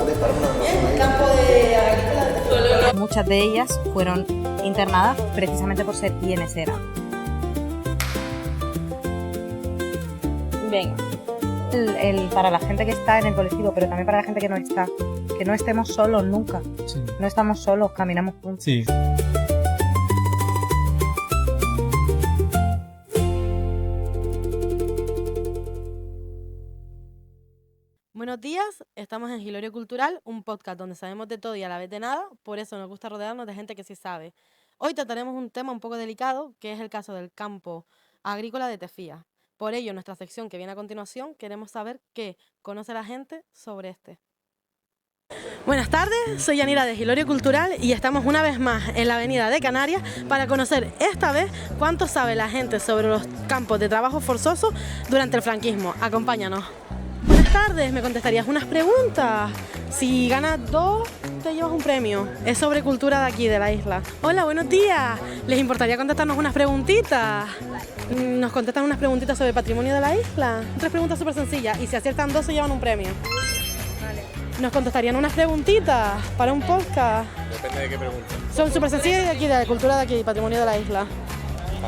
El campo de agrícola. Muchas de ellas fueron internadas precisamente por ser quiénes eran. Venga. Para la gente que está en el colectivo, pero también para la gente que no está. Que no estemos solos nunca. Sí. No estamos solos, caminamos juntos. Sí. Buenos días, estamos en Gilorio Cultural, un podcast donde sabemos de todo y a la vez de nada, por eso nos gusta rodearnos de gente que sí sabe. Hoy trataremos un tema un poco delicado, que es el caso del campo agrícola de Tefía. Por ello, en nuestra sección que viene a continuación, queremos saber qué conoce la gente sobre este. Buenas tardes, soy Yanira de Gilorio Cultural y estamos una vez más en la avenida de Canarias para conocer esta vez cuánto sabe la gente sobre los campos de trabajo forzoso durante el franquismo. Acompáñanos. Buenas tardes, ¿me contestarías unas preguntas? Si ganas 2, te llevas un premio. Es sobre cultura de aquí, de la isla. Hola, buenos días. ¿Les importaría contestarnos unas preguntitas? Nos contestan unas preguntitas sobre patrimonio de la isla. 3 preguntas súper sencillas y si aciertan 2 se llevan un premio. Vale. ¿Nos contestarían unas preguntitas para un podcast? Depende de qué pregunta. Son súper sencillas de aquí, de la cultura de aquí, patrimonio de la isla.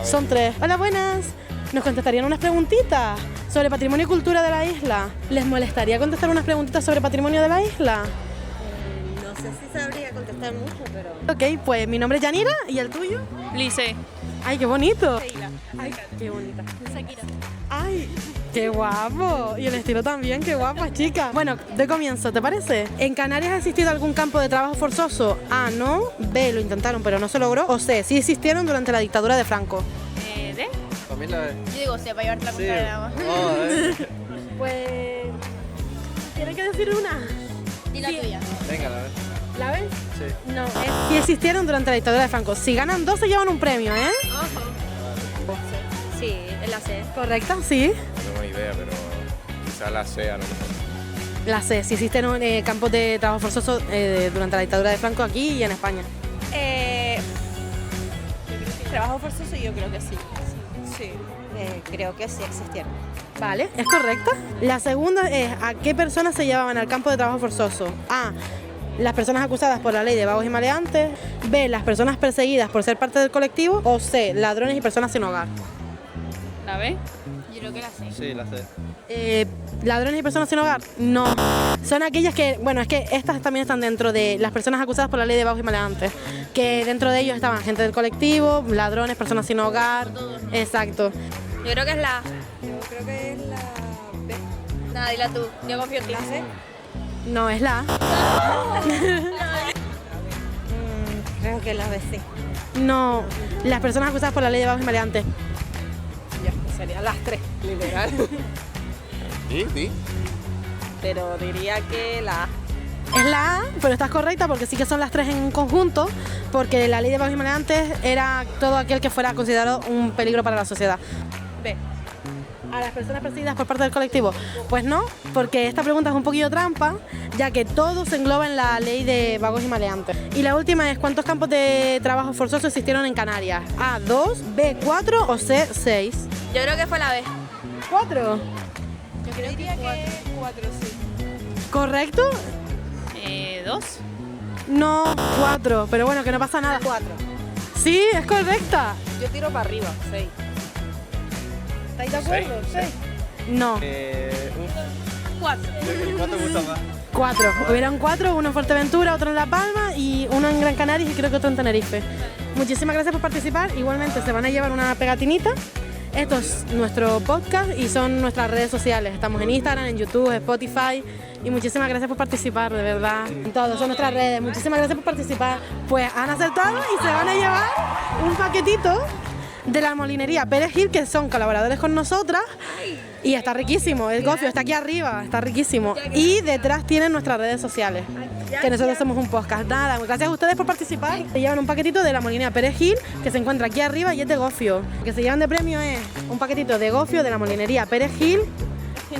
Son 3. Hola, buenas. ¿Nos contestarían unas preguntitas sobre patrimonio y cultura de la isla? ¿Les molestaría contestar unas preguntitas sobre patrimonio de la isla? No sé si sabría contestar mucho, pero... Ok, pues mi nombre es Yanira, ¿y el tuyo? Lice. ¡Ay, qué bonito! Sheila. ¡Ay, qué bonita! Shakira. ¡Ay, qué guapo! Y el estilo también, qué guapa, chica. Bueno, de comienzo, ¿te parece? ¿En Canarias ha existido algún campo de trabajo forzoso? A, no. B, lo intentaron pero no se logró. O C, sí existieron durante la dictadura de Franco. ¿D? También la de... Yo digo, para llevarte la contraria nada más. Pues... ¿Tienen que decir una? ¿Y la tuya? Venga, la de... ¿La ves? Sí. No, sí existieron durante la dictadura de Franco. Si ganan 2 se llevan un premio, ¿eh? Ojo. Sí, es la C. ¿Correcta? Sí. No tengo idea, pero quizá la sea, no sé. La C, si existen campos de trabajo forzoso durante la dictadura de Franco aquí y en España. Trabajo forzoso yo creo que sí. Sí, creo que sí existieron. Vale, es correcta. La segunda es, ¿a qué personas se llevaban al campo de trabajo forzoso? A, las personas acusadas por la ley de vagos y maleantes. B, las personas perseguidas por ser parte del colectivo. O C, ladrones y personas sin hogar. ¿La B? Yo creo que la C. Sí, la C. ¿Ladrones y personas sin hogar? No. Son aquellas que, bueno, es que estas también están dentro de las personas acusadas por la ley de vagos y maleantes. Que dentro de ellos estaban gente del colectivo, ladrones, personas sin hogar. Exacto. Yo creo que es la A. Yo creo que es la B. Nada, dila tú. Yo confío en ti. ¿La C? No, es la A. Creo que la B sí. No, las personas acusadas por la ley de vagos y maleantes. Ya, serían las 3, literal. ¿Y? Pero diría que la A. Es la A, pero estás correcta porque sí que son las 3 en conjunto, porque la ley de vagos y maleantes era todo aquel que fuera considerado un peligro para la sociedad. B. ¿A las personas perseguidas por parte del colectivo? Pues no, porque esta pregunta es un poquillo trampa, ya que todo se engloba en la ley de vagos y maleantes. Y la última es, ¿cuántos campos de trabajo forzoso existieron en Canarias? A, 2, B, 4 o C, 6. Yo creo que fue la B. 4. Yo creo Diría que 4 sí. ¿Correcto? 2. No, 4, pero bueno, que no pasa nada. 4. Sí, es correcta. Yo tiro para arriba, 6. ¿Estáis de acuerdo? 6. No, 4. ¿Cuánto gusta más? 4. Hubieron 4, uno en Fuerteventura, otro en La Palma y uno en Gran Canaria y creo que otro en Tenerife. Muchísimas gracias por participar. Igualmente se van a llevar una pegatinita. Esto es nuestro podcast y son nuestras redes sociales. Estamos en Instagram, en YouTube, Spotify. Y muchísimas gracias por participar, de verdad. En todo, son nuestras redes. Muchísimas gracias por participar. Pues han acertado y se van a llevar un paquetito de la molinería Pérez Gil, que son colaboradores con nosotras. Y está riquísimo. El gofio está aquí arriba, está riquísimo. Y detrás tienen nuestras redes sociales, que nosotros somos un podcast. Nada, gracias a ustedes por participar. Se llevan un paquetito de la molinería Pérez Gil, que se encuentra aquí arriba y es de gofio. Lo que se llevan de premio es un paquetito de gofio de la molinería Pérez Gil.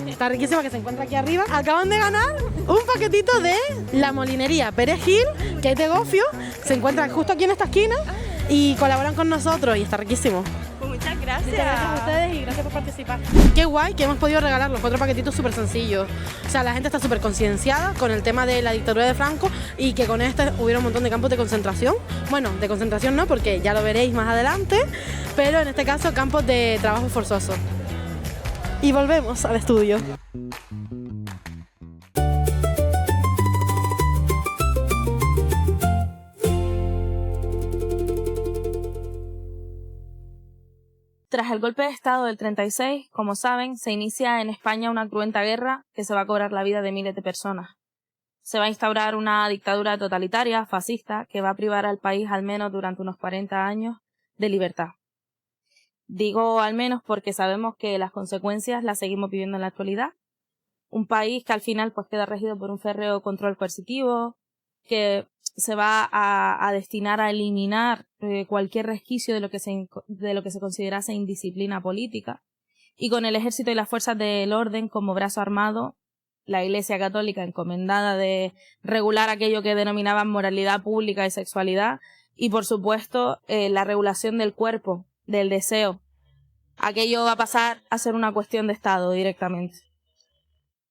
Está riquísima, que se encuentra aquí arriba. Acaban de ganar un paquetito de la molinería Pérez Gil, que es de gofio. Se encuentra justo aquí en esta esquina y colaboran con nosotros y está riquísimo. Pues muchas gracias. gracias. Muchas gracias a ustedes y gracias por participar. Qué guay que hemos podido regalar los 4 paquetitos súper sencillos. O sea, la gente está súper concienciada con el tema de la dictadura de Franco y que con esto hubiera un montón de campos de concentración. Bueno, de concentración no, porque ya lo veréis más adelante, pero en este caso campos de trabajo forzoso. Y volvemos al estudio. Tras el golpe de Estado del 36, como saben, se inicia en España una cruenta guerra que se va a cobrar la vida de miles de personas. Se va a instaurar una dictadura totalitaria, fascista, que va a privar al país al menos durante unos 40 años de libertad. Digo al menos porque sabemos que las consecuencias las seguimos viviendo en la actualidad. Un país que al final pues queda regido por un férreo control coercitivo, que se va a destinar a eliminar cualquier resquicio de lo que se considerase indisciplina política, y con el ejército y las fuerzas del orden como brazo armado, la Iglesia Católica encomendada de regular aquello que denominaban moralidad pública y sexualidad, y por supuesto la regulación del cuerpo, del deseo. Aquello va a pasar a ser una cuestión de Estado directamente.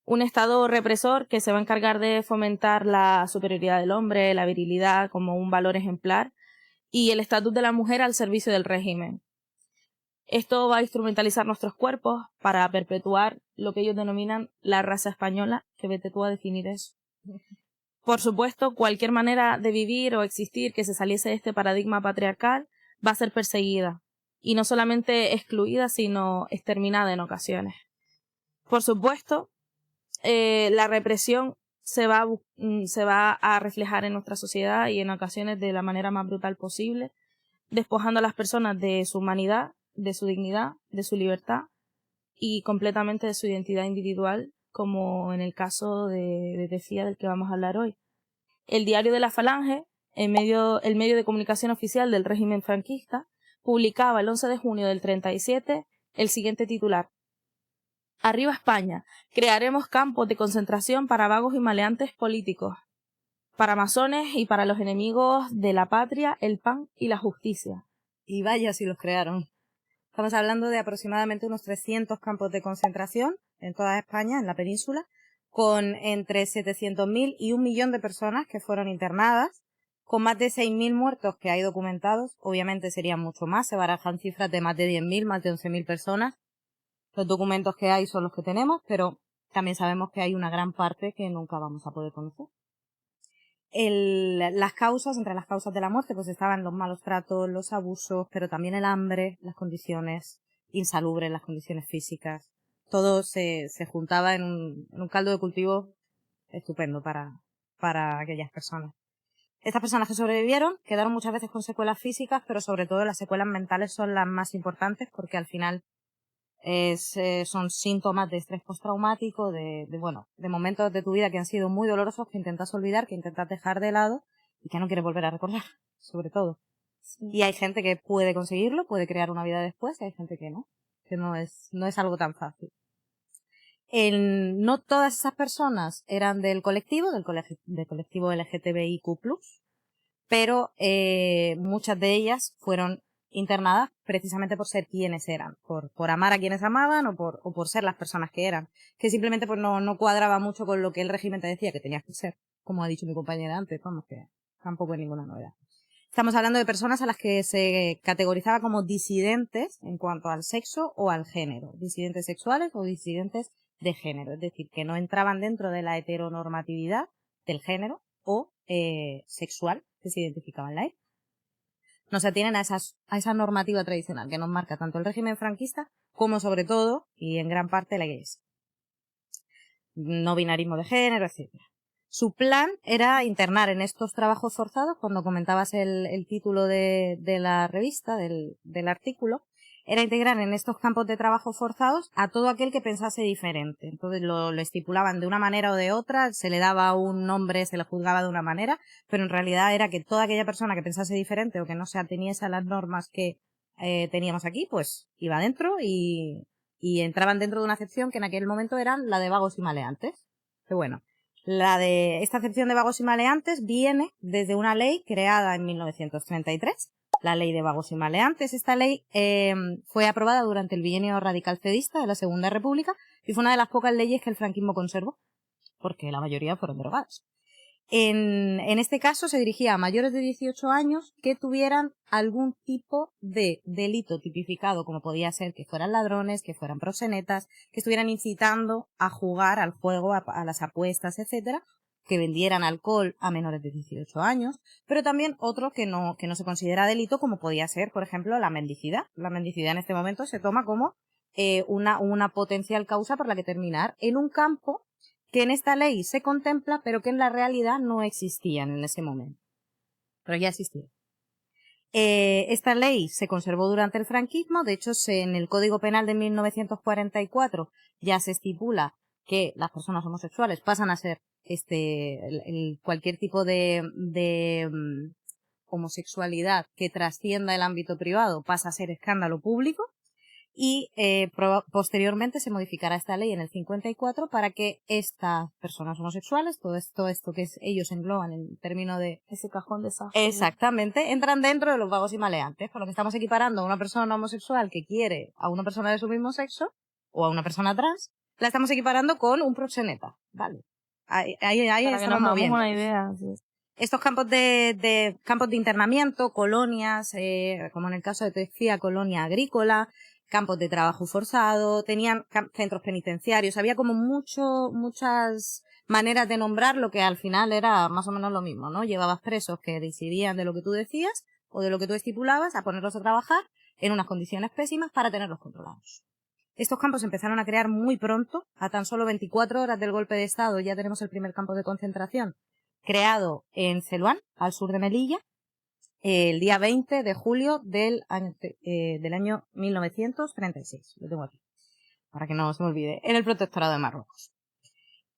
Un Estado represor que se va a encargar de fomentar la superioridad del hombre, la virilidad como un valor ejemplar y el estatus de la mujer al servicio del régimen. Esto va a instrumentalizar nuestros cuerpos para perpetuar lo que ellos denominan la raza española, que vete tú a definir eso. Por supuesto, cualquier manera de vivir o existir que se saliese de este paradigma patriarcal va a ser perseguida, y no solamente excluida, sino exterminada en ocasiones. Por supuesto, la represión se va a reflejar en nuestra sociedad y en ocasiones de la manera más brutal posible, despojando a las personas de su humanidad, de su dignidad, de su libertad y completamente de su identidad individual, como en el caso de Tefía, del que vamos a hablar hoy. El diario de la Falange, el medio de comunicación oficial del régimen franquista, publicaba el 11 de junio del 37 el siguiente titular: Arriba España, crearemos campos de concentración para vagos y maleantes políticos, para masones y para los enemigos de la patria, el pan y la justicia. Y vaya si los crearon. Estamos hablando de aproximadamente unos 300 campos de concentración en toda España, en la península, con entre 700.000 y 1 millón de personas que fueron internadas, con más de 6.000 muertos que hay documentados. Obviamente serían mucho más, se barajan cifras de más de 10.000, más de 11.000 personas. Los documentos que hay son los que tenemos, pero también sabemos que hay una gran parte que nunca vamos a poder conocer. Entre las causas de la muerte, pues estaban los malos tratos, los abusos, pero también el hambre, las condiciones insalubres, las condiciones físicas. Todo se juntaba en un caldo de cultivo estupendo para aquellas personas. Estas personas que sobrevivieron quedaron muchas veces con secuelas físicas, pero sobre todo las secuelas mentales son las más importantes, porque al final son síntomas de estrés postraumático, de momentos de tu vida que han sido muy dolorosos, que intentas olvidar, que intentas dejar de lado y que no quieres volver a recordar, sobre todo. Sí. Y hay gente que puede conseguirlo, puede crear una vida después, y hay gente que no es algo tan fácil. No todas esas personas eran del colectivo LGTBIQ+, pero muchas de ellas fueron internadas precisamente por ser quienes eran, por amar a quienes amaban o por ser las personas que eran, que simplemente pues no cuadraba mucho con lo que el régimen te decía que tenías que ser, como ha dicho mi compañera antes, vamos, que tampoco es ninguna novedad. Estamos hablando de personas a las que se categorizaba como disidentes en cuanto al sexo o al género, disidentes sexuales o disidentes de género, es decir, que no entraban dentro de la heteronormatividad del género o sexual que se identificaba en la E. No se atienen a esa normativa tradicional que nos marca tanto el régimen franquista como sobre todo y en gran parte la Iglesia. No binarismo de género, etc. Su plan era internar en estos trabajos forzados, cuando comentabas el título de la revista, del artículo, era integrar en estos campos de trabajo forzados a todo aquel que pensase diferente. Entonces lo estipulaban de una manera o de otra, se le daba un nombre, se le juzgaba de una manera, pero en realidad era que toda aquella persona que pensase diferente o que no se ateniese a las normas que teníamos aquí, pues iba dentro y entraban dentro de una acepción que en aquel momento eran la de vagos y maleantes. Pero bueno, esta acepción de vagos y maleantes viene desde una ley creada en 1933 la ley de vagos y maleantes. Esta ley fue aprobada durante el bienio radical-cedista de la Segunda República y fue una de las pocas leyes que el franquismo conservó, porque la mayoría fueron derogadas. En este caso se dirigía a mayores de 18 años que tuvieran algún tipo de delito tipificado, como podía ser que fueran ladrones, que fueran proxenetas, que estuvieran incitando a jugar al juego, a las apuestas, etcétera, que vendieran alcohol a menores de 18 años, pero también otro que no se considera delito, como podía ser, por ejemplo, la mendicidad. La mendicidad en este momento se toma como una potencial causa por la que terminar en un campo que en esta ley se contempla, pero que en la realidad no existían en ese momento. Pero ya existía. Esta ley se conservó durante el franquismo. De hecho, en el Código Penal de 1944 ya se estipula que las personas homosexuales pasan a ser cualquier tipo de homosexualidad que trascienda el ámbito privado pasa a ser escándalo público. Y posteriormente se modificará esta ley en el 54 para que estas personas homosexuales, todo esto que ellos engloban en términos de Ese cajón de esa. exactamente, entran dentro de los vagos y maleantes, con lo que estamos equiparando a una persona homosexual que quiere a una persona de su mismo sexo o a una persona trans, la estamos equiparando con un proxeneta, ¿vale? Ahí Para que nos estamos hagamos moviendo. una idea. Sí. Estos campos de internamiento, colonias, como en el caso de Tefía, colonia agrícola, campos de trabajo forzado, tenían centros penitenciarios, había como muchas maneras de nombrar lo que al final era más o menos lo mismo, ¿no? Llevabas presos que decidían de lo que tú decías o de lo que tú estipulabas a ponerlos a trabajar en unas condiciones pésimas para tenerlos controlados. Estos campos se empezaron a crear muy pronto, a tan solo 24 horas del golpe de Estado ya tenemos el primer campo de concentración, creado en Celuán, al sur de Melilla, el día 20 de julio del año 1936. Lo tengo aquí, para que no se me olvide, en el Protectorado de Marruecos.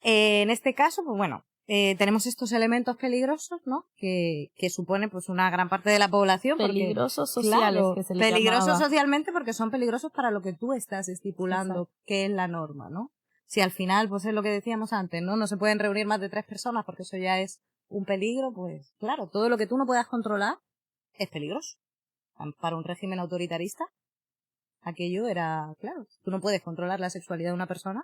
En este caso, pues bueno, tenemos estos elementos peligrosos, ¿no? Que suponen pues una gran parte de la población. Peligrosos sociales, claro, que se les peligrosos llamaba. socialmente porque son peligrosos para lo que tú estás estipulando, que es la norma, ¿no? Si al final, pues es lo que decíamos antes, ¿no? No se pueden reunir más de 3 personas porque eso ya es un peligro, pues claro, todo lo que tú no puedas controlar es peligroso. Para un régimen autoritarista, aquello era, claro, tú no puedes controlar la sexualidad de una persona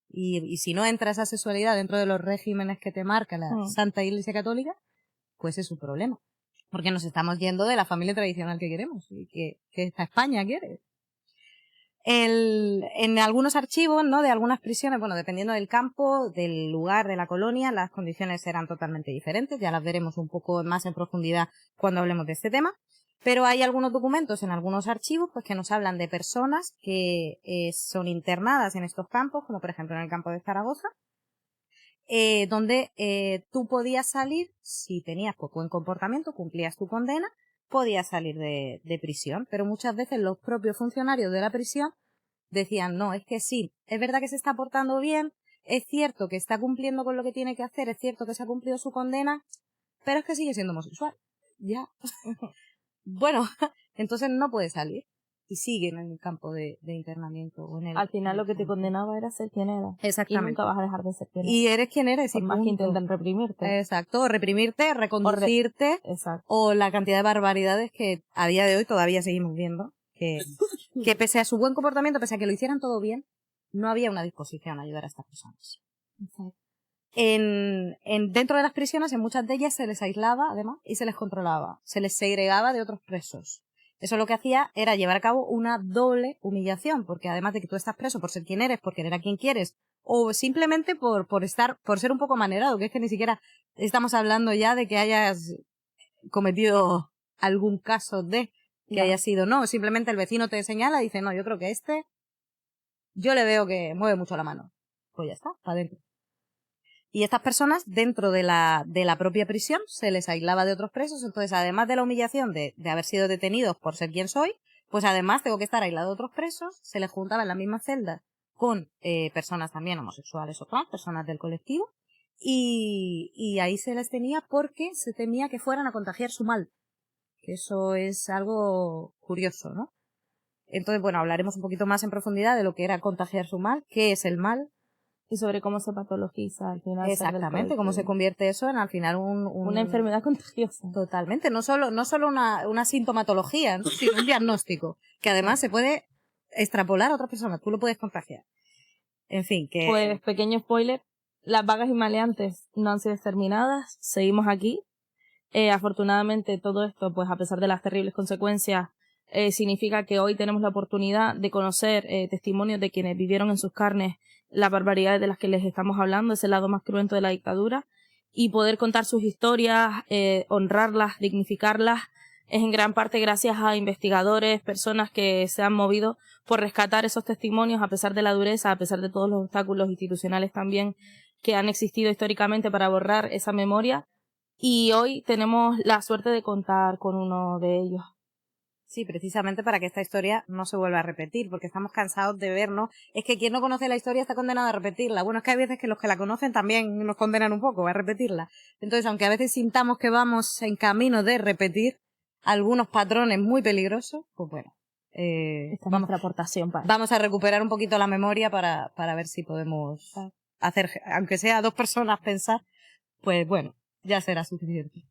y si no entra esa sexualidad dentro de los regímenes que te marca la Santa Iglesia Católica, pues es un problema. Porque nos estamos yendo de la familia tradicional que queremos y que esta España quiere. En algunos archivos, ¿no? De algunas prisiones, bueno, dependiendo del campo, del lugar, de la colonia, las condiciones eran totalmente diferentes. Ya las veremos un poco más en profundidad cuando hablemos de este tema. Pero hay algunos documentos en algunos archivos, pues, que nos hablan de personas que son internadas en estos campos, como por ejemplo en el campo de Zaragoza, donde tú podías salir si tenías pues, buen comportamiento, cumplías tu condena, podías salir de prisión, pero muchas veces los propios funcionarios de la prisión decían, no, es que sí, es verdad que se está portando bien, es cierto que está cumpliendo con lo que tiene que hacer, es cierto que se ha cumplido su condena, pero es que sigue siendo homosexual. Ya. Bueno, entonces no puede salir y sigue en el campo de internamiento. Al final lo que te condenaba era ser quien eras. Exactamente. Y nunca vas a dejar de ser quien eres. Y eres quien eres. Por más que intenten reprimirte. Exacto, o reprimirte, reconducirte, Exacto. o la cantidad de barbaridades que a día de hoy todavía seguimos viendo, que pese a su buen comportamiento, pese a que lo hicieran todo bien, no había una disposición a ayudar a estas personas. Exacto. Dentro de las prisiones, en muchas de ellas se les aislaba, además, y se les controlaba, se les segregaba de otros presos. Eso lo que hacía era llevar a cabo una doble humillación, porque además de que tú estás preso por ser quien eres, por querer a quien quieres, o simplemente por ser un poco manerado, que es que ni siquiera estamos hablando ya de que hayas cometido algún caso de que haya sido, no, simplemente el vecino te señala y dice, no, yo creo que yo le veo que mueve mucho la mano. Pues ya está, para adentro. Y estas personas, dentro de la propia prisión, se les aislaba de otros presos. Entonces, además de la humillación de haber sido detenidos por ser quien soy, pues además tengo que estar aislado de otros presos. Se les juntaba en la misma celda con personas también homosexuales o trans, personas del colectivo. Y ahí se les tenía porque se temía que fueran a contagiar su mal. Que eso es algo curioso, ¿no? Entonces, bueno, hablaremos un poquito más en profundidad de lo que era contagiar su mal, qué es el mal, Y sobre cómo se patologiza al final. Exactamente, cómo se convierte eso en al final una enfermedad contagiosa. Totalmente, no solo una sintomatología, ¿no? Sino un diagnóstico, que además se puede extrapolar a otras personas, tú lo puedes contagiar. En fin, que... Pues, pequeño spoiler, las vagas y maleantes no han sido exterminadas, seguimos aquí. Afortunadamente todo esto, pues a pesar de las terribles consecuencias, significa que hoy tenemos la oportunidad de conocer testimonios de quienes vivieron en sus carnes las barbaridades de las que les estamos hablando, ese lado más cruento de la dictadura, y poder contar sus historias, honrarlas, dignificarlas, es en gran parte gracias a investigadores, personas que se han movido por rescatar esos testimonios a pesar de la dureza, a pesar de todos los obstáculos institucionales también que han existido históricamente para borrar esa memoria. Y hoy tenemos la suerte de contar con uno de ellos. Sí, precisamente para que esta historia no se vuelva a repetir, porque estamos cansados de vernos. Es que quien no conoce la historia está condenado a repetirla. Bueno, es que hay veces que los que la conocen también nos condenan un poco a repetirla. Entonces, aunque a veces sintamos que vamos en camino de repetir algunos patrones muy peligrosos, pues bueno. Esta es nuestra aportación. Vamos a recuperar un poquito la memoria para ver si podemos hacer, aunque sea 2 personas pensar, pues bueno, ya será suficiente.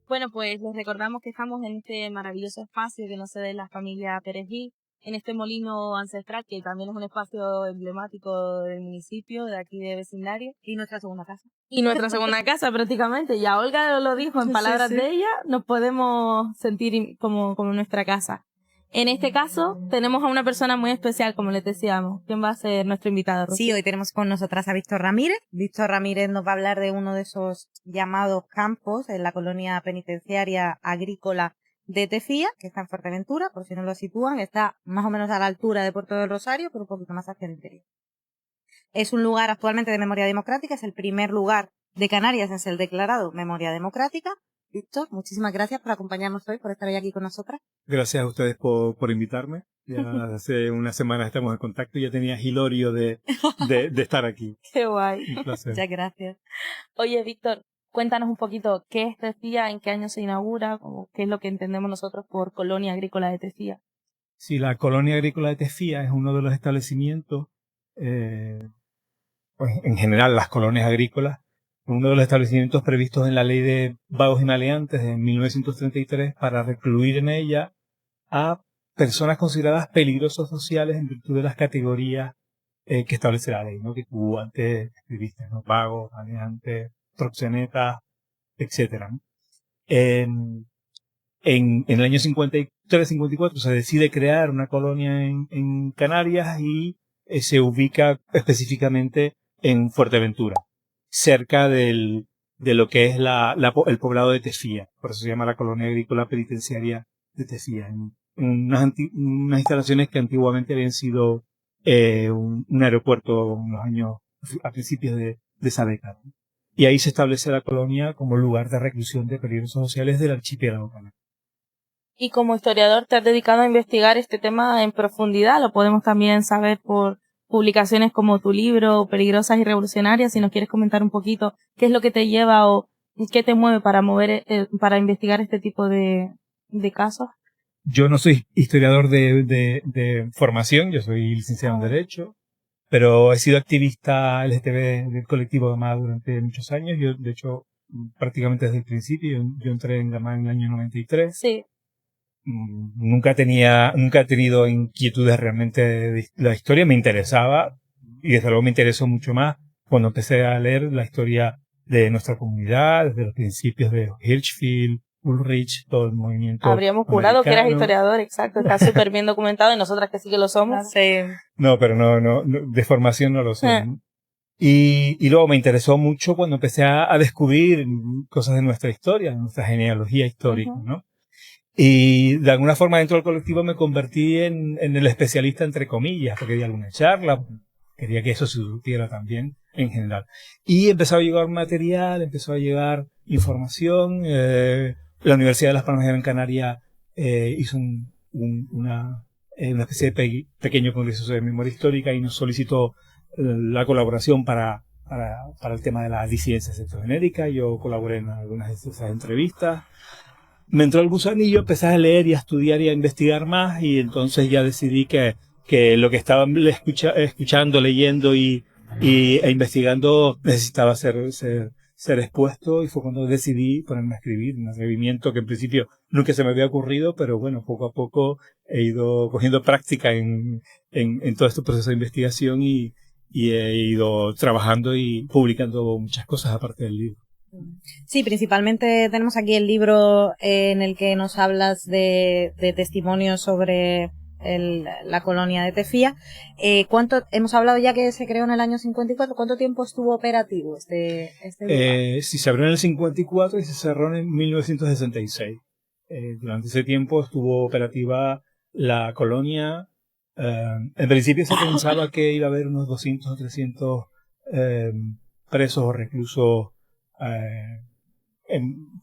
Bueno, pues les recordamos que estamos en este maravilloso espacio que nos cede la familia Pérez Gil, en este molino ancestral, que también es un espacio emblemático del municipio, de aquí de vecindario. Y nuestra segunda casa. Y nuestra segunda casa, prácticamente. Ya Olga lo dijo en palabras de ella, nos podemos sentir como nuestra casa. En este caso, tenemos a una persona muy especial, como les decíamos. ¿Quién va a ser nuestro invitado, Rocío? Sí, hoy tenemos con nosotras a Víctor Ramírez. Víctor Ramírez nos va a hablar de uno de esos llamados campos en la colonia penitenciaria agrícola de Tefía, que está en Fuerteventura, por si no lo sitúan. Está más o menos a la altura de Puerto del Rosario, pero un poquito más hacia el interior. Es un lugar actualmente de memoria democrática, es el primer lugar de Canarias en ser declarado memoria democrática. Víctor, muchísimas gracias por acompañarnos hoy, por estar hoy aquí con nosotras. Gracias a ustedes por invitarme. Ya hace unas semanas estamos en contacto y ya tenía Hilorio de estar aquí. Qué guay. Un placer. Muchas gracias. Oye, Víctor, cuéntanos un poquito, ¿qué es Tefía? ¿En qué año se inaugura? ¿Qué es lo que entendemos nosotros por Colonia Agrícola de Tefía? Sí, la Colonia Agrícola de Tefía es uno de los establecimientos, pues en general las colonias agrícolas, uno de los establecimientos previstos en la Ley de Vagos y Maleantes de 1933 para recluir en ella a personas consideradas peligrosos sociales en virtud de las categorías que establece la ley, ¿no? Que tú antes escribiste, ¿no? Vagos, maleantes, proxenetas, etcétera, ¿no? En el año 53-54 se decide crear una colonia en Canarias y se ubica específicamente en Fuerteventura, cerca de lo que es el poblado de Tefía. Por eso se llama la Colonia Agrícola Penitenciaria de Tefía. En unas instalaciones que antiguamente habían sido un aeropuerto a principios de esa década. Y ahí se establece la colonia como lugar de reclusión de peligrosos sociales del archipiélago canario. Y como historiador te has dedicado a investigar este tema en profundidad, lo podemos también saber por publicaciones como tu libro, Peligrosas y Revolucionarias. Si nos quieres comentar un poquito qué es lo que te lleva o qué te mueve para investigar este tipo de casos. Yo no soy historiador de formación, yo soy licenciado en Derecho, pero he sido activista LGTB del colectivo Gamá durante muchos años. Yo, de hecho, prácticamente desde el principio, yo entré en Gamá en el año 93. Sí. Nunca he tenido inquietudes realmente de la historia, me interesaba y desde luego me interesó mucho más cuando empecé a leer la historia de nuestra comunidad, desde los principios de Hirschfeld, Ulrich, todo el movimiento. Habríamos jurado que eras historiador, exacto, está súper bien documentado y nosotras que sí que lo somos. Sí. No, pero no, de formación no lo soy. Y luego me interesó mucho cuando empecé a descubrir cosas de nuestra historia, de nuestra genealogía histórica, ¿no? Y de alguna forma dentro del colectivo me convertí en el especialista entre comillas, porque di alguna charla, quería que eso se supiera también en general. Y empezó a llegar material, empezó a llegar información. La Universidad de Las Palmas de Gran Canaria hizo una especie de pequeño congreso de memoria histórica y nos solicitó la colaboración para para el tema de la disidencia sexogenérica. Yo colaboré en algunas de esas entrevistas. Me entró el gusanillo, empecé a leer y a estudiar y a investigar más, y entonces ya decidí que lo que estaba escuchando, leyendo e investigando necesitaba ser expuesto, y fue cuando decidí ponerme a escribir, un atrevimiento que en principio nunca se me había ocurrido, pero bueno, poco a poco he ido cogiendo práctica en todo este proceso de investigación y he ido trabajando y publicando muchas cosas aparte del libro. Sí, principalmente tenemos aquí el libro en el que nos hablas de testimonios sobre la colonia de Tefía. Hemos hablado ya que se creó en el año 54. ¿Cuánto tiempo estuvo operativo este lugar? Sí, se abrió en el 54 y se cerró en 1966. Durante ese tiempo estuvo operativa la colonia. En principio se pensaba que iba a haber unos 200 o 300 presos o reclusos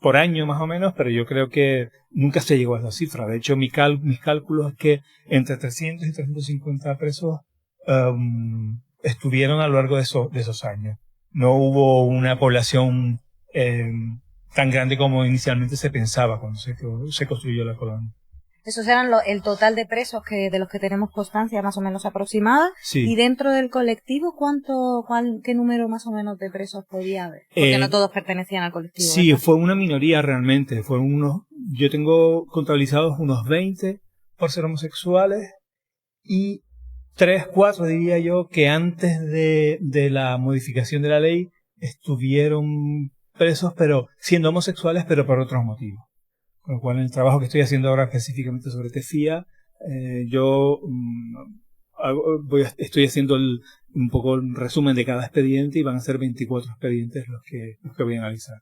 por año más o menos, pero yo creo que nunca se llegó a esa cifra. De hecho, mis cálculos es que entre 300 y 350 presos estuvieron a lo largo de esos años. No hubo una población tan grande como inicialmente se pensaba cuando se construyó la colonia. Esos eran el total de presos de los que tenemos constancia más o menos aproximada. Sí. Y dentro del colectivo, ¿qué número más o menos de presos podía haber? Porque no todos pertenecían al colectivo. Sí, ¿verdad? fue una minoría realmente. Yo tengo contabilizados unos 20 por ser homosexuales y 3, 4 diría yo que antes de la modificación de la ley estuvieron presos, pero siendo homosexuales, pero por otros motivos. Con lo cual, en el trabajo que estoy haciendo ahora específicamente sobre Tefía, yo estoy haciendo un poco el resumen de cada expediente, y van a ser 24 expedientes los que voy a analizar.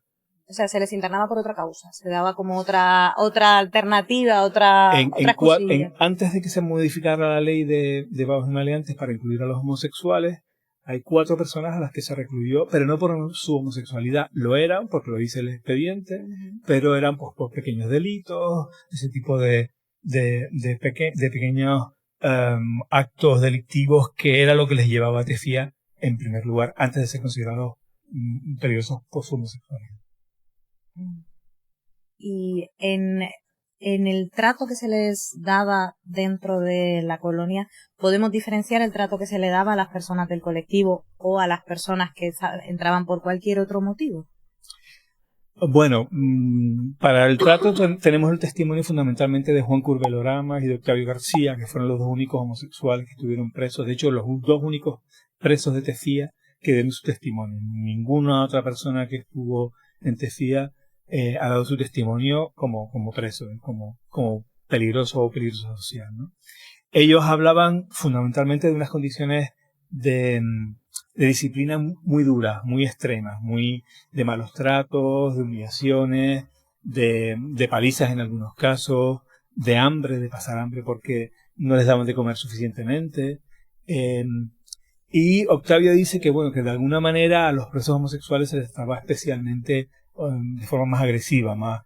O sea, se les internaba por otra causa, se daba como otra alternativa, otra cosilla. Antes de que se modificara la ley de vagos y maleantes para incluir a los homosexuales, hay 4 personas a las que se recluyó, pero no por su homosexualidad. Lo eran, porque lo dice el expediente, pero eran pues, por pequeños delitos, ese tipo de pequeños actos delictivos, que era lo que les llevaba a Tefía en primer lugar, antes de ser considerados peligrosos por su homosexualidad. Y en el trato que se les daba dentro de la colonia, ¿podemos diferenciar el trato que se le daba a las personas del colectivo o a las personas que entraban por cualquier otro motivo? Bueno, para el trato tenemos el testimonio fundamentalmente de Juan Curveloramas y de Octavio García, que fueron los 2 únicos homosexuales que estuvieron presos. De hecho, los 2 únicos presos de Tefía que dieron su testimonio. Ninguna otra persona que estuvo en Tefía ha dado su testimonio como preso, como peligroso o peligroso social, ¿no? Ellos hablaban fundamentalmente de unas condiciones de disciplina muy duras, muy extremas, de malos tratos, de humillaciones, de palizas en algunos casos, de hambre, de pasar hambre porque no les daban de comer suficientemente. Y Octavio dice que bueno, que de alguna manera a los presos homosexuales se les trataba especialmente de forma más agresiva, más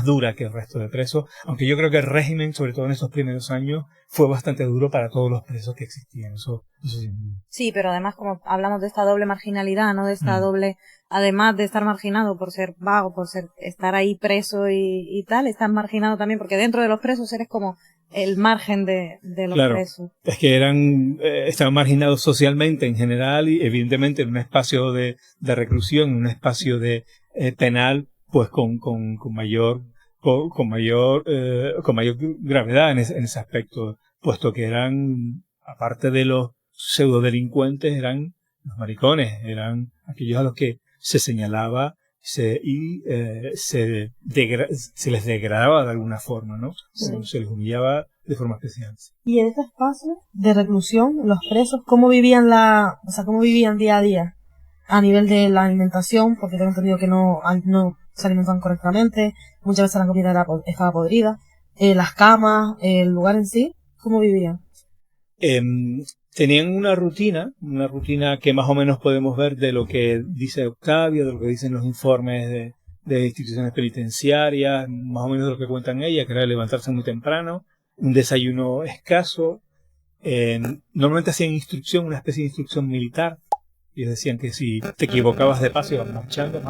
dura que el resto de presos, aunque yo creo que el régimen, sobre todo en esos primeros años, fue bastante duro para todos los presos que existían. Eso sí. Sí, pero además, como hablamos de esta doble marginalidad, ¿no? De esta doble, además de estar marginado por ser vago, estar ahí preso y tal, estás marginado también porque dentro de los presos eres como el margen de los presos. Es que estaban marginados socialmente en general, y evidentemente en un espacio de reclusión, en un espacio de penal, pues con mayor gravedad en ese aspecto, puesto que eran, aparte de los pseudodelincuentes, eran los maricones, eran aquellos a los que se señalaba se les degradaba de alguna forma, ¿no? Sí. Se les humillaba de forma especial. Y en este espacio de reclusión, los presos, ¿cómo vivían día a día? A nivel de la alimentación, porque tengo entendido que no se alimentaban correctamente, muchas veces la comida estaba podrida, las camas, el lugar en sí, ¿cómo vivían? Tenían una rutina que más o menos podemos ver de lo que dice Octavio, de lo que dicen los informes de instituciones penitenciarias, más o menos de lo que cuentan ellas, que era levantarse muy temprano, un desayuno escaso, normalmente hacían instrucción, una especie de instrucción militar. Ellos decían que si te equivocabas de paso iban marchando,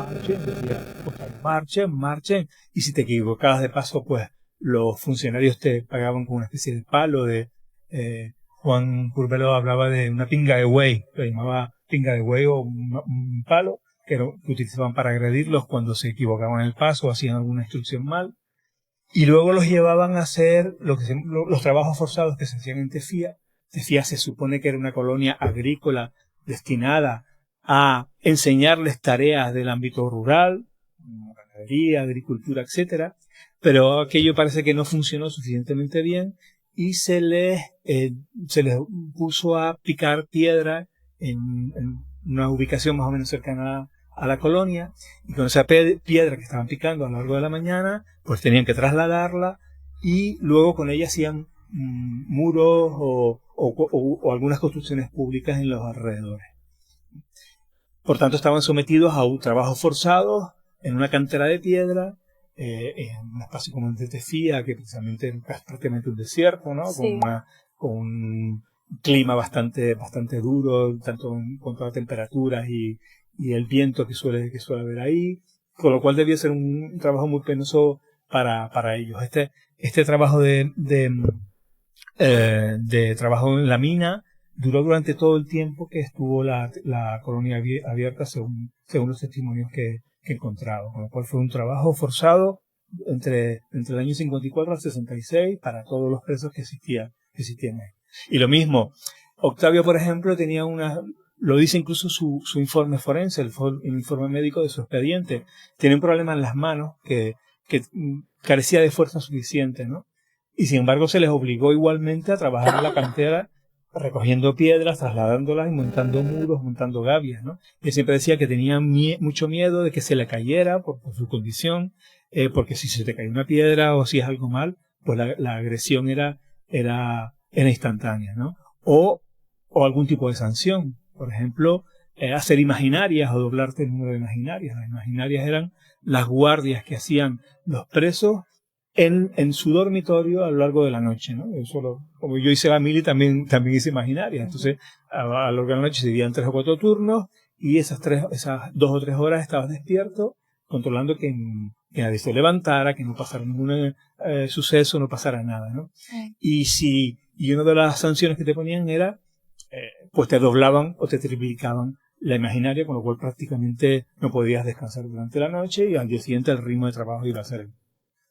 decían, marchen. Y si te equivocabas de paso, pues los funcionarios te pagaban con una especie de palo de... Juan Curbelo hablaba de una pinga de buey, lo llamaba pinga de buey o un palo que utilizaban para agredirlos cuando se equivocaban en el paso o hacían alguna instrucción mal. Y luego los llevaban a hacer los trabajos forzados que se hacían en Tefía. Tefía se supone que era una colonia agrícola destinada a enseñarles tareas del ámbito rural, ganadería, agricultura, etcétera, pero aquello parece que no funcionó suficientemente bien y se les puso a picar piedra en una ubicación más o menos cercana a la colonia, y con esa piedra que estaban picando a lo largo de la mañana, pues tenían que trasladarla y luego con ella hacían muros o algunas construcciones públicas en los alrededores. Por tanto, estaban sometidos a un trabajo forzado en una cantera de piedra, en un espacio como el de Tefía, que precisamente es prácticamente un desierto, ¿no? Sí. Con un clima bastante duro, tanto en cuanto a temperaturas y el viento que suele haber ahí, con lo cual debía ser un trabajo muy penoso para ellos. Este trabajo de trabajo en la mina duró durante todo el tiempo que estuvo la colonia abierta, según los testimonios que he encontrado, con lo cual fue un trabajo forzado entre el año 54 al 66 para todos los presos que existían ahí. Y lo mismo, Octavio, por ejemplo, tenía lo dice incluso su informe forense, el informe médico de su expediente, tiene un problema en las manos que carecía de fuerza suficiente, ¿no? Y sin embargo se les obligó igualmente a trabajar en la cantera, recogiendo piedras, trasladándolas y montando muros, montando gavias, ¿no? Y siempre decía que tenía mucho miedo de que se le cayera por su condición, porque si se te cae una piedra o si es algo mal, pues la agresión era instantánea, ¿no? O algún tipo de sanción. Por ejemplo, hacer imaginarias o doblarte el número de imaginarias. Las imaginarias eran las guardias que hacían los presos en su dormitorio a lo largo de la noche, ¿no? Como yo hice la mili, también hice imaginarias. Entonces, a lo largo de la noche se dividían 3 o 4 turnos y esas 2 o 3 horas estabas despierto, controlando que nadie se levantara, que no pasara ningún suceso, no pasara nada, ¿no? Y una de las sanciones que te ponían era, pues te doblaban o te triplicaban la imaginaria, con lo cual prácticamente no podías descansar durante la noche y al día siguiente el ritmo de trabajo iba a ser.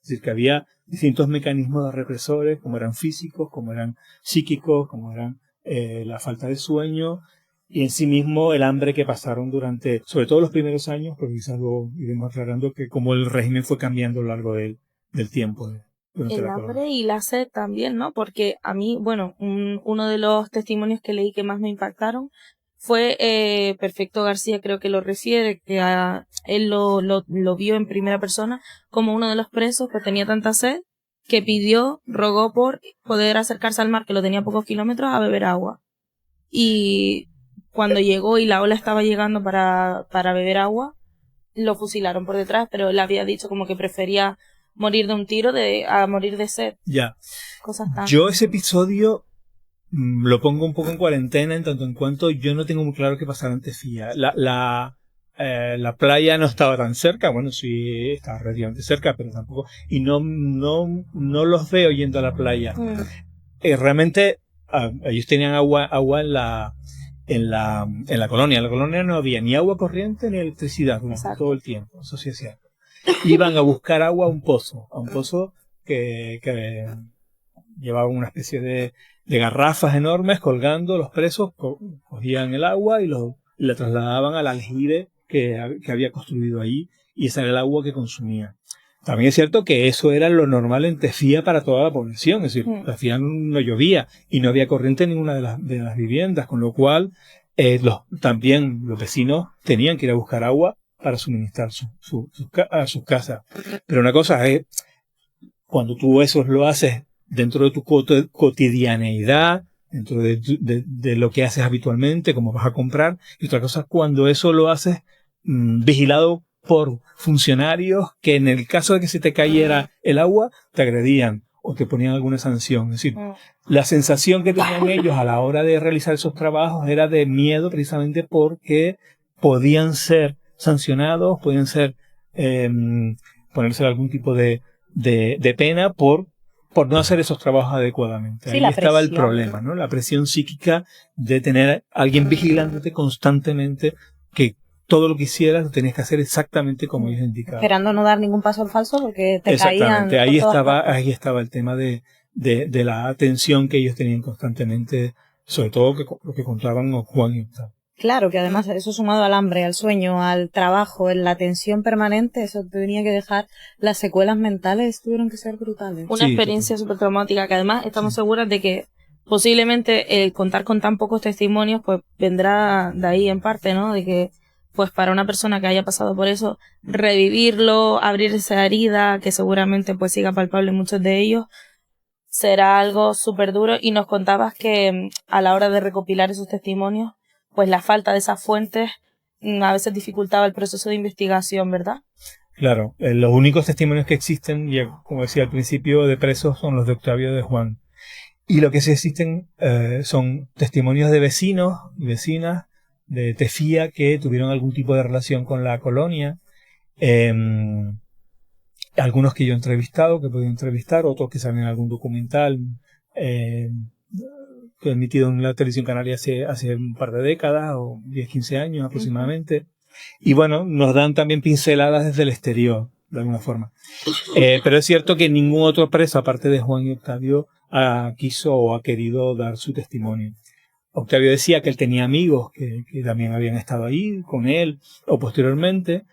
Es decir, que había distintos mecanismos de represores, como eran físicos, como eran psíquicos, como eran la falta de sueño y en sí mismo el hambre que pasaron durante, sobre todo los primeros años, porque quizás lo iremos aclarando, que como el régimen fue cambiando a lo largo del tiempo. El hambre y la sed también, ¿no? Porque a mí, bueno, uno de los testimonios que leí que más me impactaron fue Perfecto García, creo que lo refiere, que él lo vio en primera persona como uno de los presos que tenía tanta sed que rogó por poder acercarse al mar, que lo tenía a pocos kilómetros, a beber agua. Y cuando llegó y la ola estaba llegando para beber agua, lo fusilaron por detrás, pero él había dicho como que prefería morir de un tiro a morir de sed. Ya. Cosas tan... Yo ese episodio lo pongo un poco en cuarentena, en tanto en cuanto yo no tengo muy claro qué pasaba en Tefía. La playa no estaba tan cerca, bueno, sí estaba relativamente cerca, pero tampoco, y no los veo yendo a la playa. Realmente ellos tenían agua en la colonia. En la colonia no había ni agua corriente ni electricidad durante todo el tiempo, eso sí es cierto. Iban a buscar agua a un pozo que llevaba una especie de garrafas enormes colgando. Los presos cogían el agua y la trasladaban al aljibe que había construido ahí, y esa era el agua que consumían. También es cierto que eso era lo normal en Tefía para toda la población, es decir, en Tefía no llovía y no había corriente en ninguna de las viviendas, con lo cual también los vecinos tenían que ir a buscar agua para suministrar a sus casas. Pero una cosa es, cuando tú eso lo haces dentro de tu cotidianeidad, dentro de lo que haces habitualmente, como vas a comprar, y otra cosa es cuando eso lo haces vigilado por funcionarios que en el caso de que se te cayera el agua te agredían, o te ponían alguna sanción. Es decir, la sensación que tenían ellos a la hora de realizar esos trabajos era de miedo, precisamente porque podían ser sancionados, podían ser ponerse algún tipo de pena por no hacer esos trabajos adecuadamente. Sí, ahí estaba el problema, ¿no? La presión psíquica de tener a alguien vigilándote constantemente, que todo lo que hicieras lo tenías que hacer exactamente como ellos indicaban. Esperando no dar ningún paso al falso porque te caían. Exactamente, ahí estaba el tema de la atención que ellos tenían constantemente, sobre todo lo que contaban Juan y Octavio. Claro, que además eso sumado al hambre, al sueño, al trabajo, en la tensión permanente, eso tenía que dejar, las secuelas mentales tuvieron que ser brutales. Una experiencia súper traumática, que además estamos seguras de que posiblemente contar con tan pocos testimonios pues vendrá de ahí en parte, ¿no? De que pues para una persona que haya pasado por eso, revivirlo, abrir esa herida, que seguramente pues siga palpable en muchos de ellos, será algo súper duro. Y nos contabas que a la hora de recopilar esos testimonios, pues la falta de esas fuentes a veces dificultaba el proceso de investigación, ¿verdad? Claro, los únicos testimonios que existen, ya como decía al principio, de presos son los de Octavio y de Juan. Y lo que sí existen son testimonios de vecinos y vecinas de Tefía que tuvieron algún tipo de relación con la colonia. Algunos que yo he entrevistado, que he podido entrevistar, otros que salen en algún documental que he emitido en la televisión canaria hace un par de décadas, o 10, 15 años aproximadamente. Y bueno, nos dan también pinceladas desde el exterior, de alguna forma. Pero es cierto que ningún otro preso, aparte de Juan y Octavio, quiso o ha querido dar su testimonio. Octavio decía que él tenía amigos que también habían estado ahí con él, o posteriormente,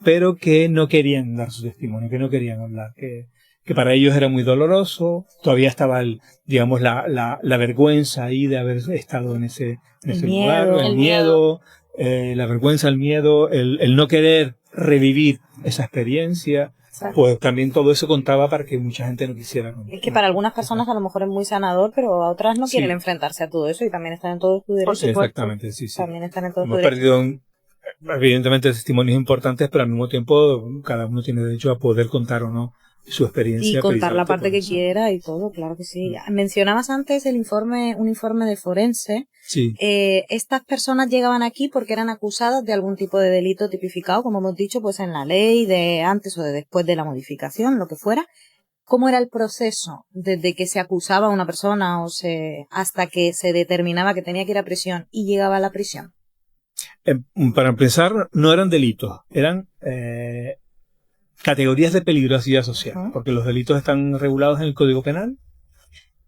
pero que no querían dar su testimonio, que no querían hablar, que para ellos era muy doloroso. Todavía estaba la vergüenza ahí de haber estado en ese lugar, el miedo, la vergüenza, el miedo, el no querer revivir esa experiencia. Exacto. Pues también todo eso contaba para que mucha gente no quisiera. Es que para algunas personas a lo mejor es muy sanador, pero a otras no quieren enfrentarse a todo eso y también están en todo su derecho. Exactamente, sí. También están en todo Hemos su derecho. perdido evidentemente testimonios importantes, pero al mismo tiempo cada uno tiene derecho a poder contar o no su experiencia. Y contar la parte que quiera y todo, claro que sí. Mencionabas antes un informe de forense. Sí. Estas personas llegaban aquí porque eran acusadas de algún tipo de delito tipificado, como hemos dicho, pues en la ley de antes o de después de la modificación, lo que fuera. ¿Cómo era el proceso desde que se acusaba a una persona hasta que se determinaba que tenía que ir a prisión y llegaba a la prisión? Para empezar, no eran delitos, eran categorías de peligrosidad social, porque los delitos están regulados en el Código Penal,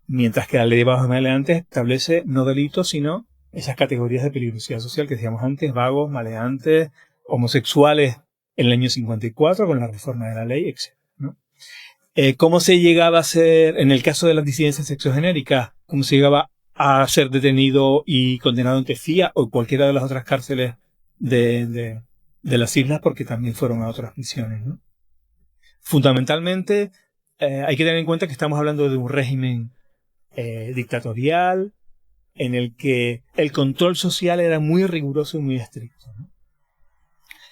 mientras que la ley de vagos y maleantes establece no delitos, sino esas categorías de peligrosidad social que decíamos antes: vagos, maleantes, homosexuales en el año 54 con la reforma de la ley, etc., ¿no? ¿Cómo se llegaba a ser, en el caso de las disidencias sexogenéricas, cómo se llegaba a ser detenido y condenado en Tefía o cualquiera de las otras cárceles de las islas, porque también fueron a otras prisiones, ¿no? Fundamentalmente, hay que tener en cuenta que estamos hablando de un régimen dictatorial en el que el control social era muy riguroso y muy estricto, ¿no?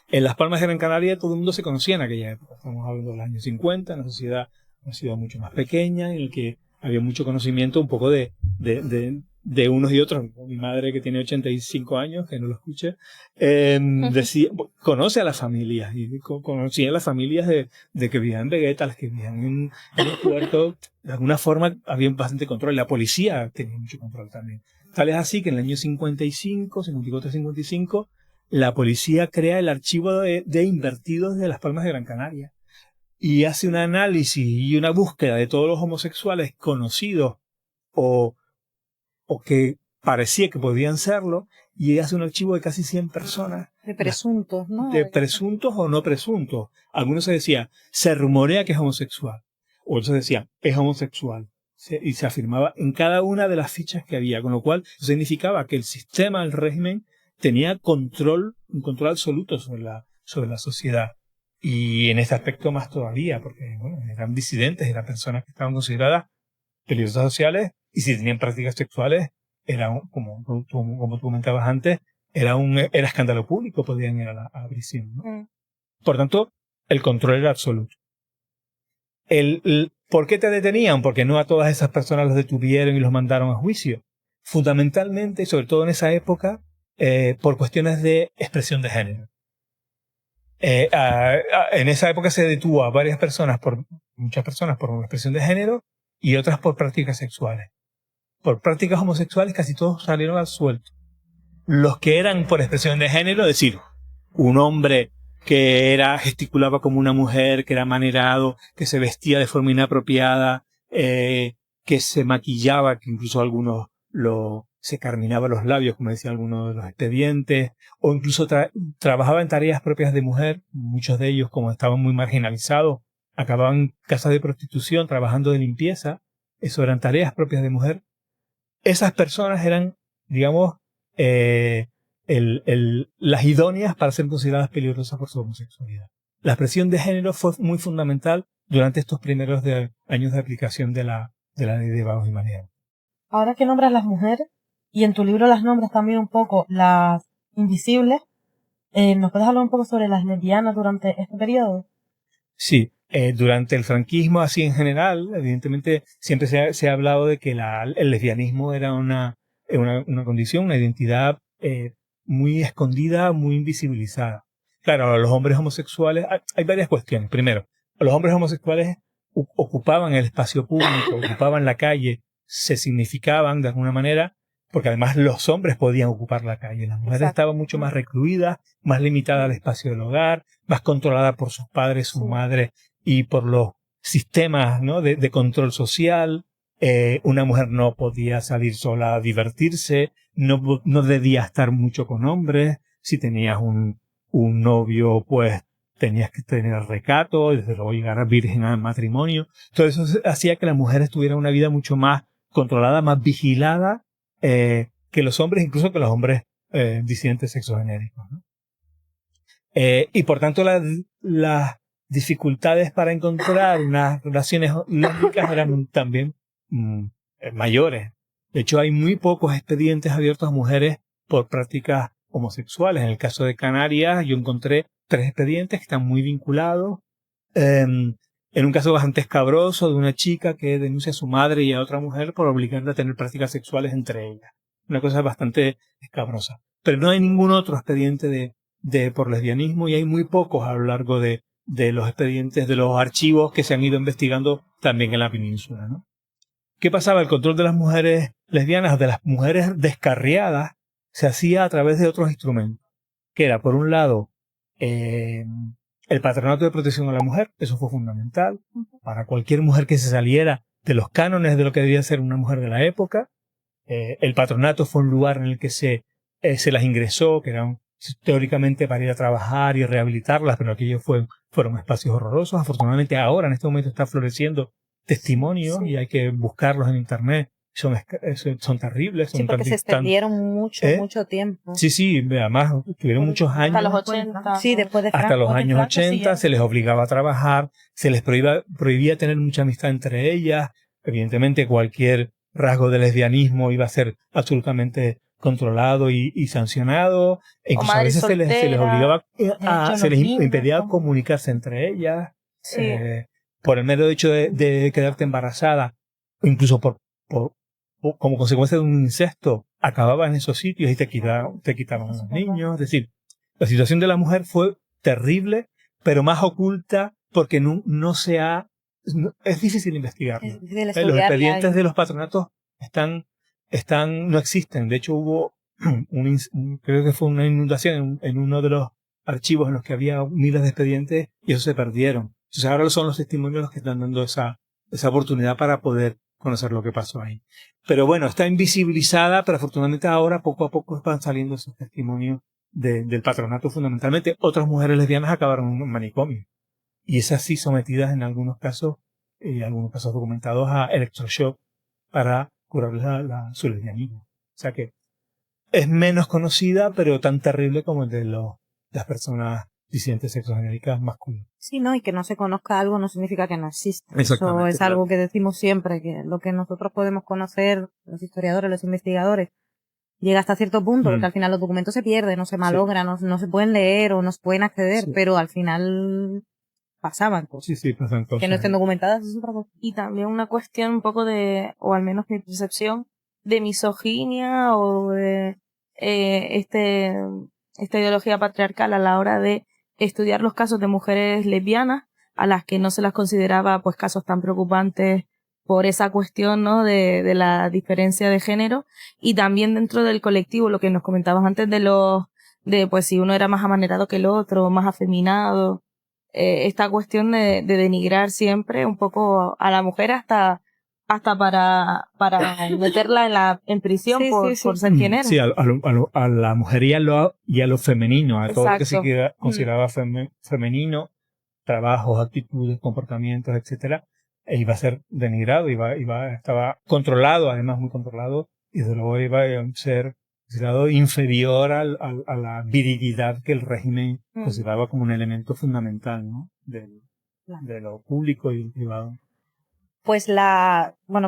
En Las Palmas de Gran Canaria todo el mundo se conocía en aquella época. Estamos hablando de los años 50, una sociedad mucho más pequeña, en el que había mucho conocimiento un poco de unos y otros. Mi madre, que tiene 85 años, que no lo escuche, decía, conoce a las familias, y conocía a las familias de que vivían en Vegueta, las que vivían en el puerto. De alguna forma había bastante control. La policía tenía mucho control también. Tal es así que en el año 55, 54, 55, la policía crea el archivo de invertidos de Las Palmas de Gran Canaria y hace un análisis y una búsqueda de todos los homosexuales conocidos o que parecía que podían serlo, y hace un archivo de casi 100 personas. De presuntos, ¿no? De presuntos o no presuntos. Algunos se decía, se rumorea que es homosexual. Otros se decía, es homosexual. Y se afirmaba en cada una de las fichas que había, con lo cual significaba que el sistema, el régimen, tenía un control absoluto sobre la sociedad. Y en este aspecto más todavía, porque bueno, eran disidentes, eran personas que estaban consideradas peligrosas sociales, y si tenían prácticas sexuales, era como tú comentabas antes, era escándalo público, podían ir a la prisión, ¿no? Por tanto, el control era absoluto. El ¿Por qué te detenían? Porque no a todas esas personas los detuvieron y los mandaron a juicio. Fundamentalmente, y sobre todo en esa época, por cuestiones de expresión de género. En esa época se detuvo a muchas personas por expresión de género y otras por prácticas sexuales. Por prácticas homosexuales casi todos salieron al suelto. Los que eran por expresión de género, es decir, un hombre que gesticulaba como una mujer, que era manerado, que se vestía de forma inapropiada, que se maquillaba, que incluso algunos se carminaba los labios, como decía algunos de los expedientes, o incluso trabajaba en tareas propias de mujer. Muchos de ellos, como estaban muy marginalizados, acababan en casas de prostitución, trabajando de limpieza. Eso eran tareas propias de mujer. Esas personas eran, digamos, las idóneas para ser consideradas peligrosas por su homosexualidad. La expresión de género fue muy fundamental durante estos primeros años de aplicación de la ley de vagos y maleantes. Ahora que nombras las mujeres, y en tu libro las nombras también un poco las invisibles, ¿nos puedes hablar un poco sobre las lesbianas durante este periodo? Sí, durante el franquismo, así en general, evidentemente siempre se ha hablado de que el lesbianismo era una condición, una identidad muy escondida, muy invisibilizada. Claro, a los hombres homosexuales hay varias cuestiones. Primero, los hombres homosexuales ocupaban el espacio público, ocupaban la calle, se significaban de alguna manera, porque además los hombres podían ocupar la calle. Las mujeres estaban mucho más recluidas, más limitadas al espacio del hogar, más controladas por sus padres, sus madres y por los sistemas, ¿no?, de control social. Una mujer no podía salir sola a divertirse, no debía estar mucho con hombres. Si tenías un novio, pues tenías que tener recato, desde luego llegar a virgen al matrimonio. Todo eso hacía que las mujeres tuvieran una vida mucho más controlada, más vigilada que los hombres, incluso que los hombres disidentes sexogenéricos, ¿no? Y por tanto las dificultades para encontrar unas relaciones lésbicas eran también mayores. De hecho, hay muy pocos expedientes abiertos a mujeres por prácticas homosexuales. En el caso de Canarias, yo encontré 3 expedientes que están muy vinculados. En un caso bastante escabroso de una chica que denuncia a su madre y a otra mujer por obligarla a tener prácticas sexuales entre ellas. Una cosa bastante escabrosa. Pero no hay ningún otro expediente por lesbianismo, y hay muy pocos a lo largo de los expedientes, de los archivos que se han ido investigando también en la península, ¿no? ¿Qué pasaba? El control de las mujeres lesbianas, de las mujeres descarriadas, se hacía a través de otros instrumentos, que era, por un lado, el patronato de protección a la mujer. Eso fue fundamental para cualquier mujer que se saliera de los cánones de lo que debía ser una mujer de la época. El patronato fue un lugar en el que se las ingresó, que eran teóricamente para ir a trabajar y rehabilitarlas, pero aquellos fueron espacios horrorosos. Afortunadamente ahora, en este momento, está floreciendo testimonios, y hay que buscarlos en internet. Son terribles. Sí, porque se extendieron mucho tiempo. Sí, además tuvieron muchos años. Hasta los 80. Sí, después de Franco. Hasta los años 80 se les obligaba a trabajar, se les prohibía tener mucha amistad entre ellas. Evidentemente cualquier rasgo de lesbianismo iba a ser absolutamente controlado y sancionado. Incluso a veces se les obligaba se les impedía comunicarse entre ellas. Sí. Por el mero hecho de quedarte embarazada, o incluso como consecuencia de un incesto, acababa en esos sitios y te quitaban a los niños. Es decir, la situación de la mujer fue terrible, pero más oculta porque es difícil investigarlo. Los expedientes de los patronatos no existen. De hecho, hubo creo que fue una inundación en uno de los archivos en los que había miles de expedientes, y esos se perdieron. Entonces ahora son los testimonios los que están dando esa oportunidad para poder conocer lo que pasó ahí. Pero bueno, está invisibilizada, pero afortunadamente ahora poco a poco van saliendo esos testimonios del patronato fundamentalmente. Otras mujeres lesbianas acabaron en un manicomio, y esas sí sometidas en algunos casos documentados a electroshock para curarles su lesbianismo. O sea que es menos conocida, pero tan terrible como el de las personas disidentes sexogenéricas masculinas. Sí, ¿no? Y que no se conozca algo no significa que no exista. Exactamente, Eso es algo que decimos siempre, que lo que nosotros podemos conocer, los historiadores, los investigadores, llega hasta cierto punto, porque al final los documentos se pierden, no se malogran, no se pueden leer o no se pueden acceder, pero al final pasaban cosas. Sí, sí, pasan cosas. Que no estén documentadas es otra cosa. Y también una cuestión un poco de, o al menos mi percepción, de misoginia o de esta ideología patriarcal a la hora de estudiar los casos de mujeres lesbianas a las que no se las consideraba pues casos tan preocupantes por esa cuestión, ¿no? de la diferencia de género, y también dentro del colectivo, lo que nos comentabas antes de pues si uno era más amanerado que el otro, más afeminado, esta cuestión de denigrar siempre un poco a la mujer hasta para meterla en prisión Sí, por ser quien era. Sí, a la mujer y a lo femenino, a todo lo que se Exacto. consideraba femenino, trabajos, actitudes, comportamientos, etcétera, e iba a ser denigrado, estaba controlado, además muy controlado, y desde luego iba a ser considerado inferior a la virilidad que el régimen consideraba como un elemento fundamental, ¿no? de lo público y privado. Pues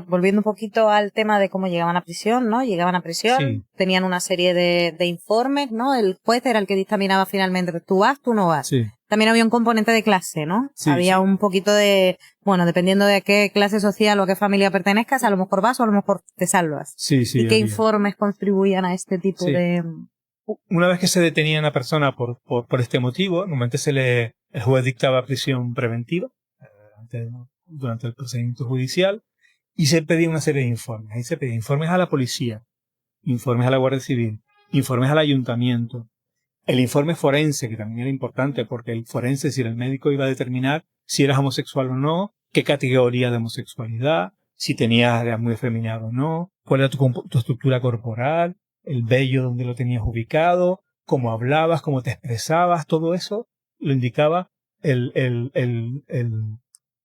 volviendo un poquito al tema de cómo llegaban a prisión, ¿no? Llegaban a prisión, Sí. tenían una serie de informes, ¿no? El juez era el que dictaminaba finalmente, tú vas, tú no vas. Sí. También había un componente de clase, ¿no? Sí, había sí. un poquito de, dependiendo de a qué clase social o a qué familia pertenezcas, a lo mejor vas o a lo mejor te salvas. Sí, sí. ¿Y qué había. informes contribuían a este tipo Sí. de...? Una vez que se detenía a una persona por este motivo, normalmente el juez dictaba prisión preventiva durante el procedimiento judicial y se pedía una serie de informes. Ahí se pedía informes a la policía, informes a la Guardia Civil, informes al ayuntamiento, el informe forense, que también era importante porque el forense, es decir, el médico iba a determinar si eras homosexual o no, qué categoría de homosexualidad, si eras muy afeminado o no, cuál era tu estructura corporal, el vello donde lo tenías ubicado, cómo hablabas, cómo te expresabas, todo eso lo indicaba el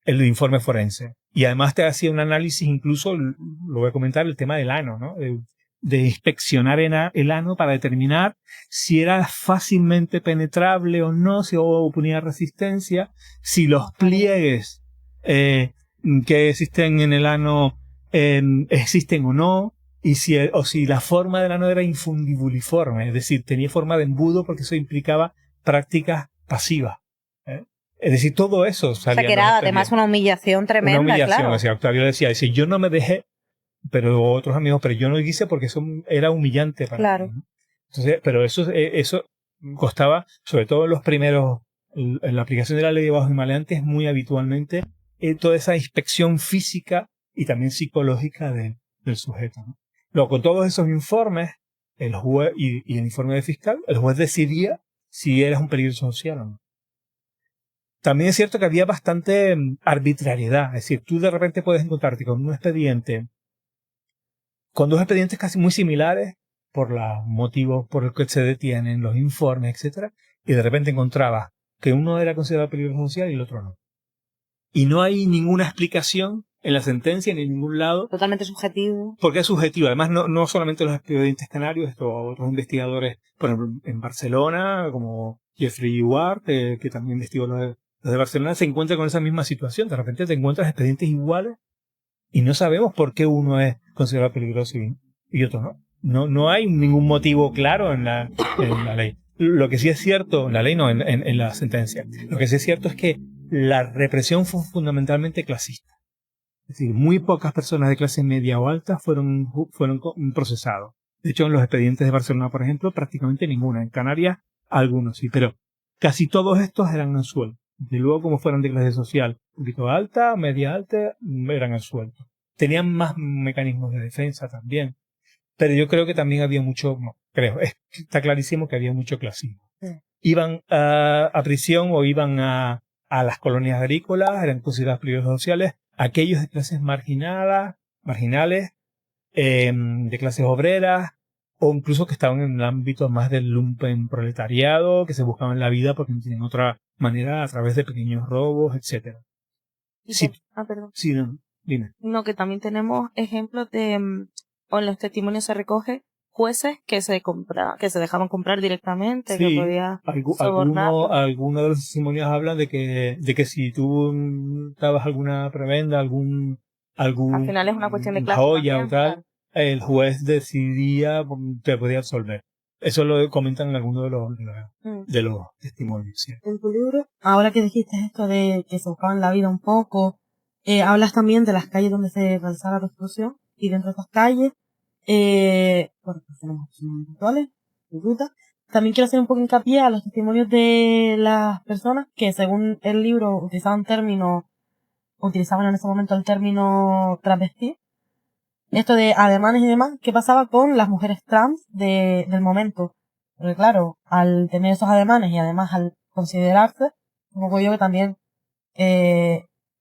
informe forense. Y además te hacía un análisis, incluso, lo voy a comentar, el tema del ano, ¿no? De inspeccionar el ano para determinar si era fácilmente penetrable o no, si oponía resistencia, si los pliegues que existen en el ano existen o no, y si la forma del ano era infundibuliforme, es decir, tenía forma de embudo, porque eso implicaba prácticas pasivas. Es decir, todo eso salía. O sea, que era además una humillación tremenda, una humillación, claro. O sea, Octavio decía, yo no me dejé, pero otros amigos, pero yo no quise porque eso era humillante para mí, ¿no? Entonces, pero eso costaba, sobre todo en los primeros, en la aplicación de la ley de bajos y maleantes, muy habitualmente, toda esa inspección física y también psicológica del sujeto, ¿no? Luego, con todos esos informes, el juez y el informe del fiscal, el juez decidía si eras un peligro social o no. También es cierto que había bastante arbitrariedad, es decir, tú de repente puedes encontrarte con dos expedientes casi muy similares por los motivos por los que se detienen, los informes, etcétera, y de repente encontrabas que uno era considerado peligro social y el otro no. Y no hay ninguna explicación en la sentencia ni en ningún lado. Totalmente subjetivo. Porque es subjetivo. Además, no solamente los expedientes canarios, otros investigadores, por ejemplo, en Barcelona, como Jeffrey Ward, que también investigó los de Barcelona, se encuentran con esa misma situación. De repente te encuentras expedientes iguales y no sabemos por qué uno es considerado peligroso y otro no. No hay ningún motivo claro en la ley. Lo que sí es cierto, en la ley no, en la sentencia, lo que sí es cierto es que la represión fue fundamentalmente clasista. Es decir, muy pocas personas de clase media o alta fueron procesados. De hecho, en los expedientes de Barcelona, por ejemplo, prácticamente ninguna. En Canarias, algunos sí, pero casi todos estos eran absueltos. Y luego, como fueran de clase social un poquito alta, media alta, eran absueltos. Tenían más mecanismos de defensa también. Pero yo creo que también había está clarísimo que había mucho clasismo. Sí. Iban a prisión o iban a las colonias agrícolas, eran considerados peligrosos sociales, aquellos de clases marginales, de clases obreras, o incluso que estaban en el ámbito más del lumpen proletariado, que se buscaban la vida porque no tenían otra manera a través de pequeños robos, etcétera. Sí. Perdón. Sí, no, dime. No, que también tenemos ejemplos de, o en los testimonios se recoge, jueces que se dejaban comprar directamente, sí, que podía sobornar. Algunos de los testimonios hablan de que si tú dabas alguna prebenda, algún al final es una cuestión de clase joya también, o tal, claro. El juez decidía, te podía absolver. Eso lo comentan en algunos de los testimonios. ¿Sí? En tu libro ahora que dijiste esto de que se buscaban la vida un poco, hablas también de las calles donde se realizaba la prostitución, y dentro de estas calles, bueno, pues tenemos rituales, rutas. También quiero hacer un poco hincapié a los testimonios de las personas que, según el libro, utilizaban en ese momento el término travesti. Esto de ademanes y demás, ¿qué pasaba con las mujeres trans del momento? Porque claro, al tener esos ademanes y además al considerarse, supongo yo que también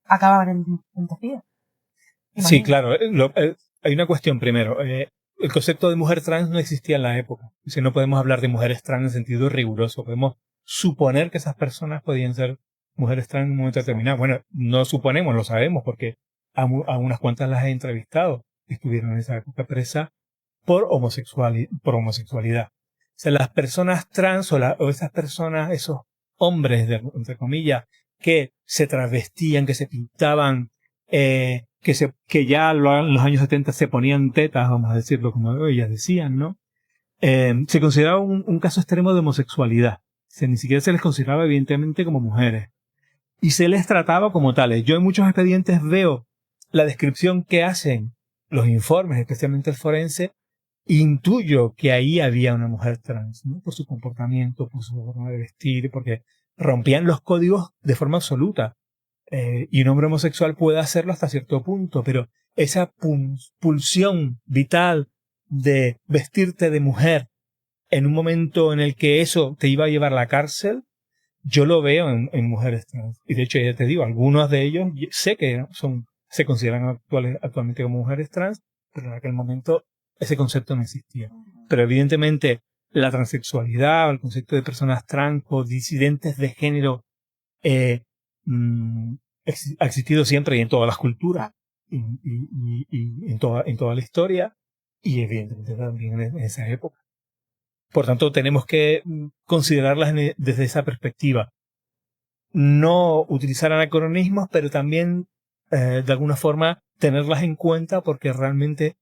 acababan en tejida. Sí, claro. Hay una cuestión primero. El concepto de mujer trans no existía en la época. Si no podemos hablar de mujeres trans en sentido riguroso. Podemos suponer que esas personas podían ser mujeres trans en un momento determinado. Bueno, no suponemos, lo sabemos, porque a unas cuantas las he entrevistado. Estuvieron en esa época presa por homosexualidad. O sea, las personas trans o esas personas, esos hombres, entre comillas, que se travestían, que se pintaban, que ya en los años 70 se ponían tetas, vamos a decirlo como ellas decían, ¿no? Se consideraba un caso extremo de homosexualidad. O sea, ni siquiera se les consideraba evidentemente como mujeres. Y se les trataba como tales. Yo en muchos expedientes veo la descripción que hacen los informes, especialmente el forense, intuyo que ahí había una mujer trans, ¿no? Por su comportamiento, por su forma de vestir, porque rompían los códigos de forma absoluta. Y un hombre homosexual puede hacerlo hasta cierto punto, pero esa pulsión vital de vestirte de mujer en un momento en el que eso te iba a llevar a la cárcel, yo lo veo en mujeres trans. Y de hecho, ya te digo, algunos de ellos sé que se consideran actualmente como mujeres trans, pero en aquel momento ese concepto no existía. Pero evidentemente la transexualidad o el concepto de personas trans o disidentes de género ha existido siempre y en todas las culturas y en toda la historia, y evidentemente también en esa época. Por tanto, tenemos que considerarlas desde esa perspectiva. No utilizar anacronismos, pero también de alguna forma tenerlas en cuenta, porque realmente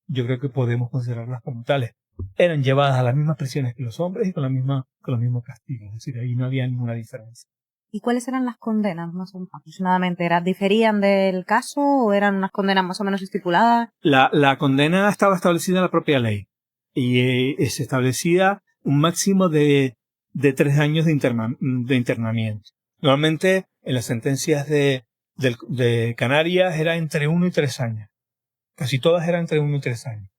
yo creo que podemos considerarlas como tales. Eran llevadas a las mismas prisiones que los hombres y con los mismos castigos. Es decir, ahí no había ninguna diferencia. ¿Y cuáles eran las condenas, más o menos, aproximadamente? ¿Diferían del caso o eran unas condenas más o menos estipuladas? La condena estaba establecida en la propia ley. Y se establecía un máximo de 3 años de internamiento. Normalmente en las sentencias de Canarias era entre 1 y 3 años. Casi todas eran entre 1 y 3 años.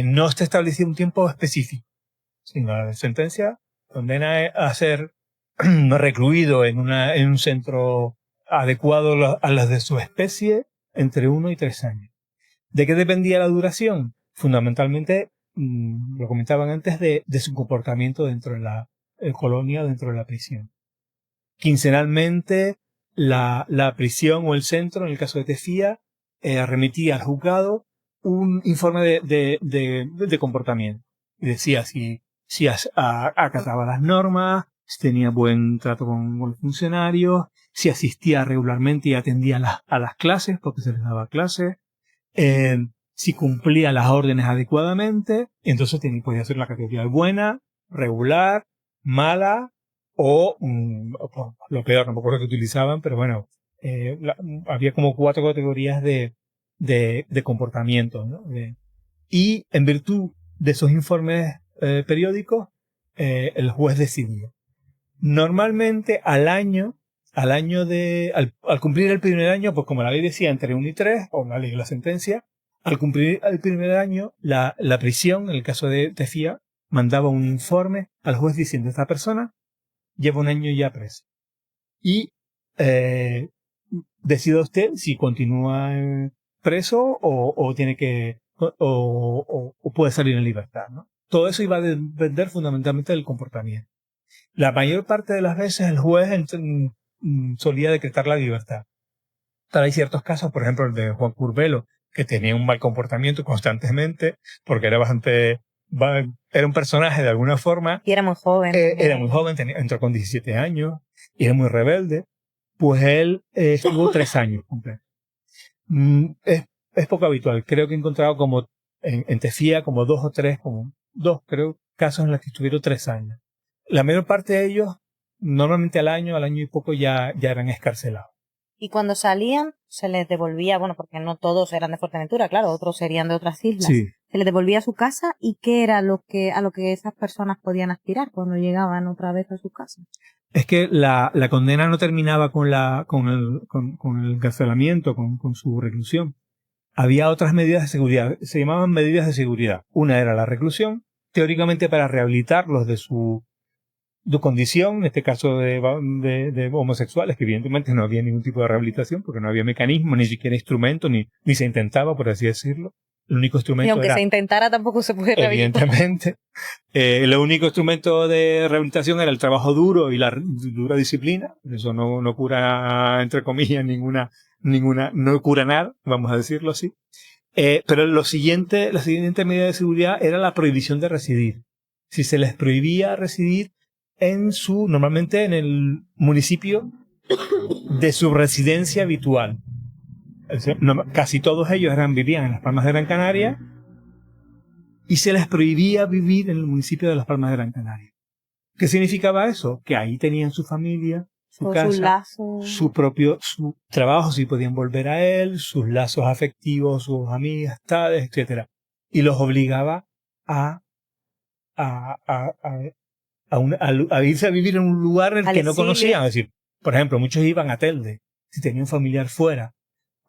No está establecido un tiempo específico, sino la sentencia condena a ser recluido en un centro adecuado a las de su especie entre 1 y 3 años. ¿De qué dependía la duración? Fundamentalmente, lo comentaban antes, de su comportamiento dentro de la colonia, dentro de la prisión. Quincenalmente, la prisión o el centro, en el caso de Tefía, remitía al juzgado un informe de comportamiento. Y decía si acataba las normas, si tenía buen trato con los funcionarios, si asistía regularmente y atendía a las clases, porque se les daba clases, si cumplía las órdenes adecuadamente. Entonces podía ser la categoría buena, regular, mala o lo peor, no me acuerdo que utilizaban, pero bueno, había como 4 categorías de comportamiento, ¿no? Y en virtud de esos informes periódicos, el juez decidía. Normalmente al cumplir el primer año, pues como la ley decía, entre 1 y 3, o la ley de la sentencia, al cumplir el primer año, la prisión, en el caso de Tefía, mandaba un informe al juez diciendo: esta persona lleva 1 año ya presa. Y decida usted si continúa preso o tiene que o puede salir en libertad, ¿no? Todo eso iba a depender fundamentalmente del comportamiento. La mayor parte de las veces el juez solía decretar la libertad. Pero hay ciertos casos, por ejemplo el de Juan Curbelo, que tenía un mal comportamiento constantemente, porque era un personaje de alguna forma. Y era muy joven. Era muy joven, entró con 17 años, y era muy rebelde. Pues él estuvo 3 años completos. Es poco habitual. Creo que he encontrado como en Tefía como 2 o 3, como 2 creo, casos en los que estuvieron 3 años. La mayor parte de ellos normalmente al año y poco ya eran escarcelados. Y cuando salían, se les devolvía, bueno, porque no todos eran de Fuerteventura, claro, otros serían de otras islas. Sí. Se les devolvía a su casa, ¿y qué era a lo que esas personas podían aspirar cuando llegaban otra vez a su casa? Es que la condena no terminaba con el encarcelamiento, con su reclusión. Había otras medidas de seguridad, se llamaban medidas de seguridad. Una era la reclusión, teóricamente para rehabilitarlos de su condición, en este caso de homosexuales, que evidentemente no había ningún tipo de rehabilitación, porque no había mecanismo, ni siquiera instrumento, ni se intentaba, por así decirlo. El único instrumento Y aunque era, se intentara, tampoco se puede rehabilitar. evidentemente, el único instrumento de rehabilitación era el trabajo duro y la dura disciplina. Eso no cura, entre comillas, no cura nada, vamos a decirlo así. Pero la siguiente medida de seguridad era la prohibición de residir. Si se les prohibía residir normalmente en el municipio de su residencia habitual. Casi todos ellos vivían en Las Palmas de Gran Canaria y se les prohibía vivir en el municipio de Las Palmas de Gran Canaria. ¿Qué significaba eso? Que ahí tenían su familia, su casa, su trabajo, si podían volver a él, sus lazos afectivos, sus amistades, etcétera, y los obligaba a irse a vivir en un lugar en el que no conocían. Es decir, por ejemplo, muchos iban a Telde, si tenían un familiar fuera.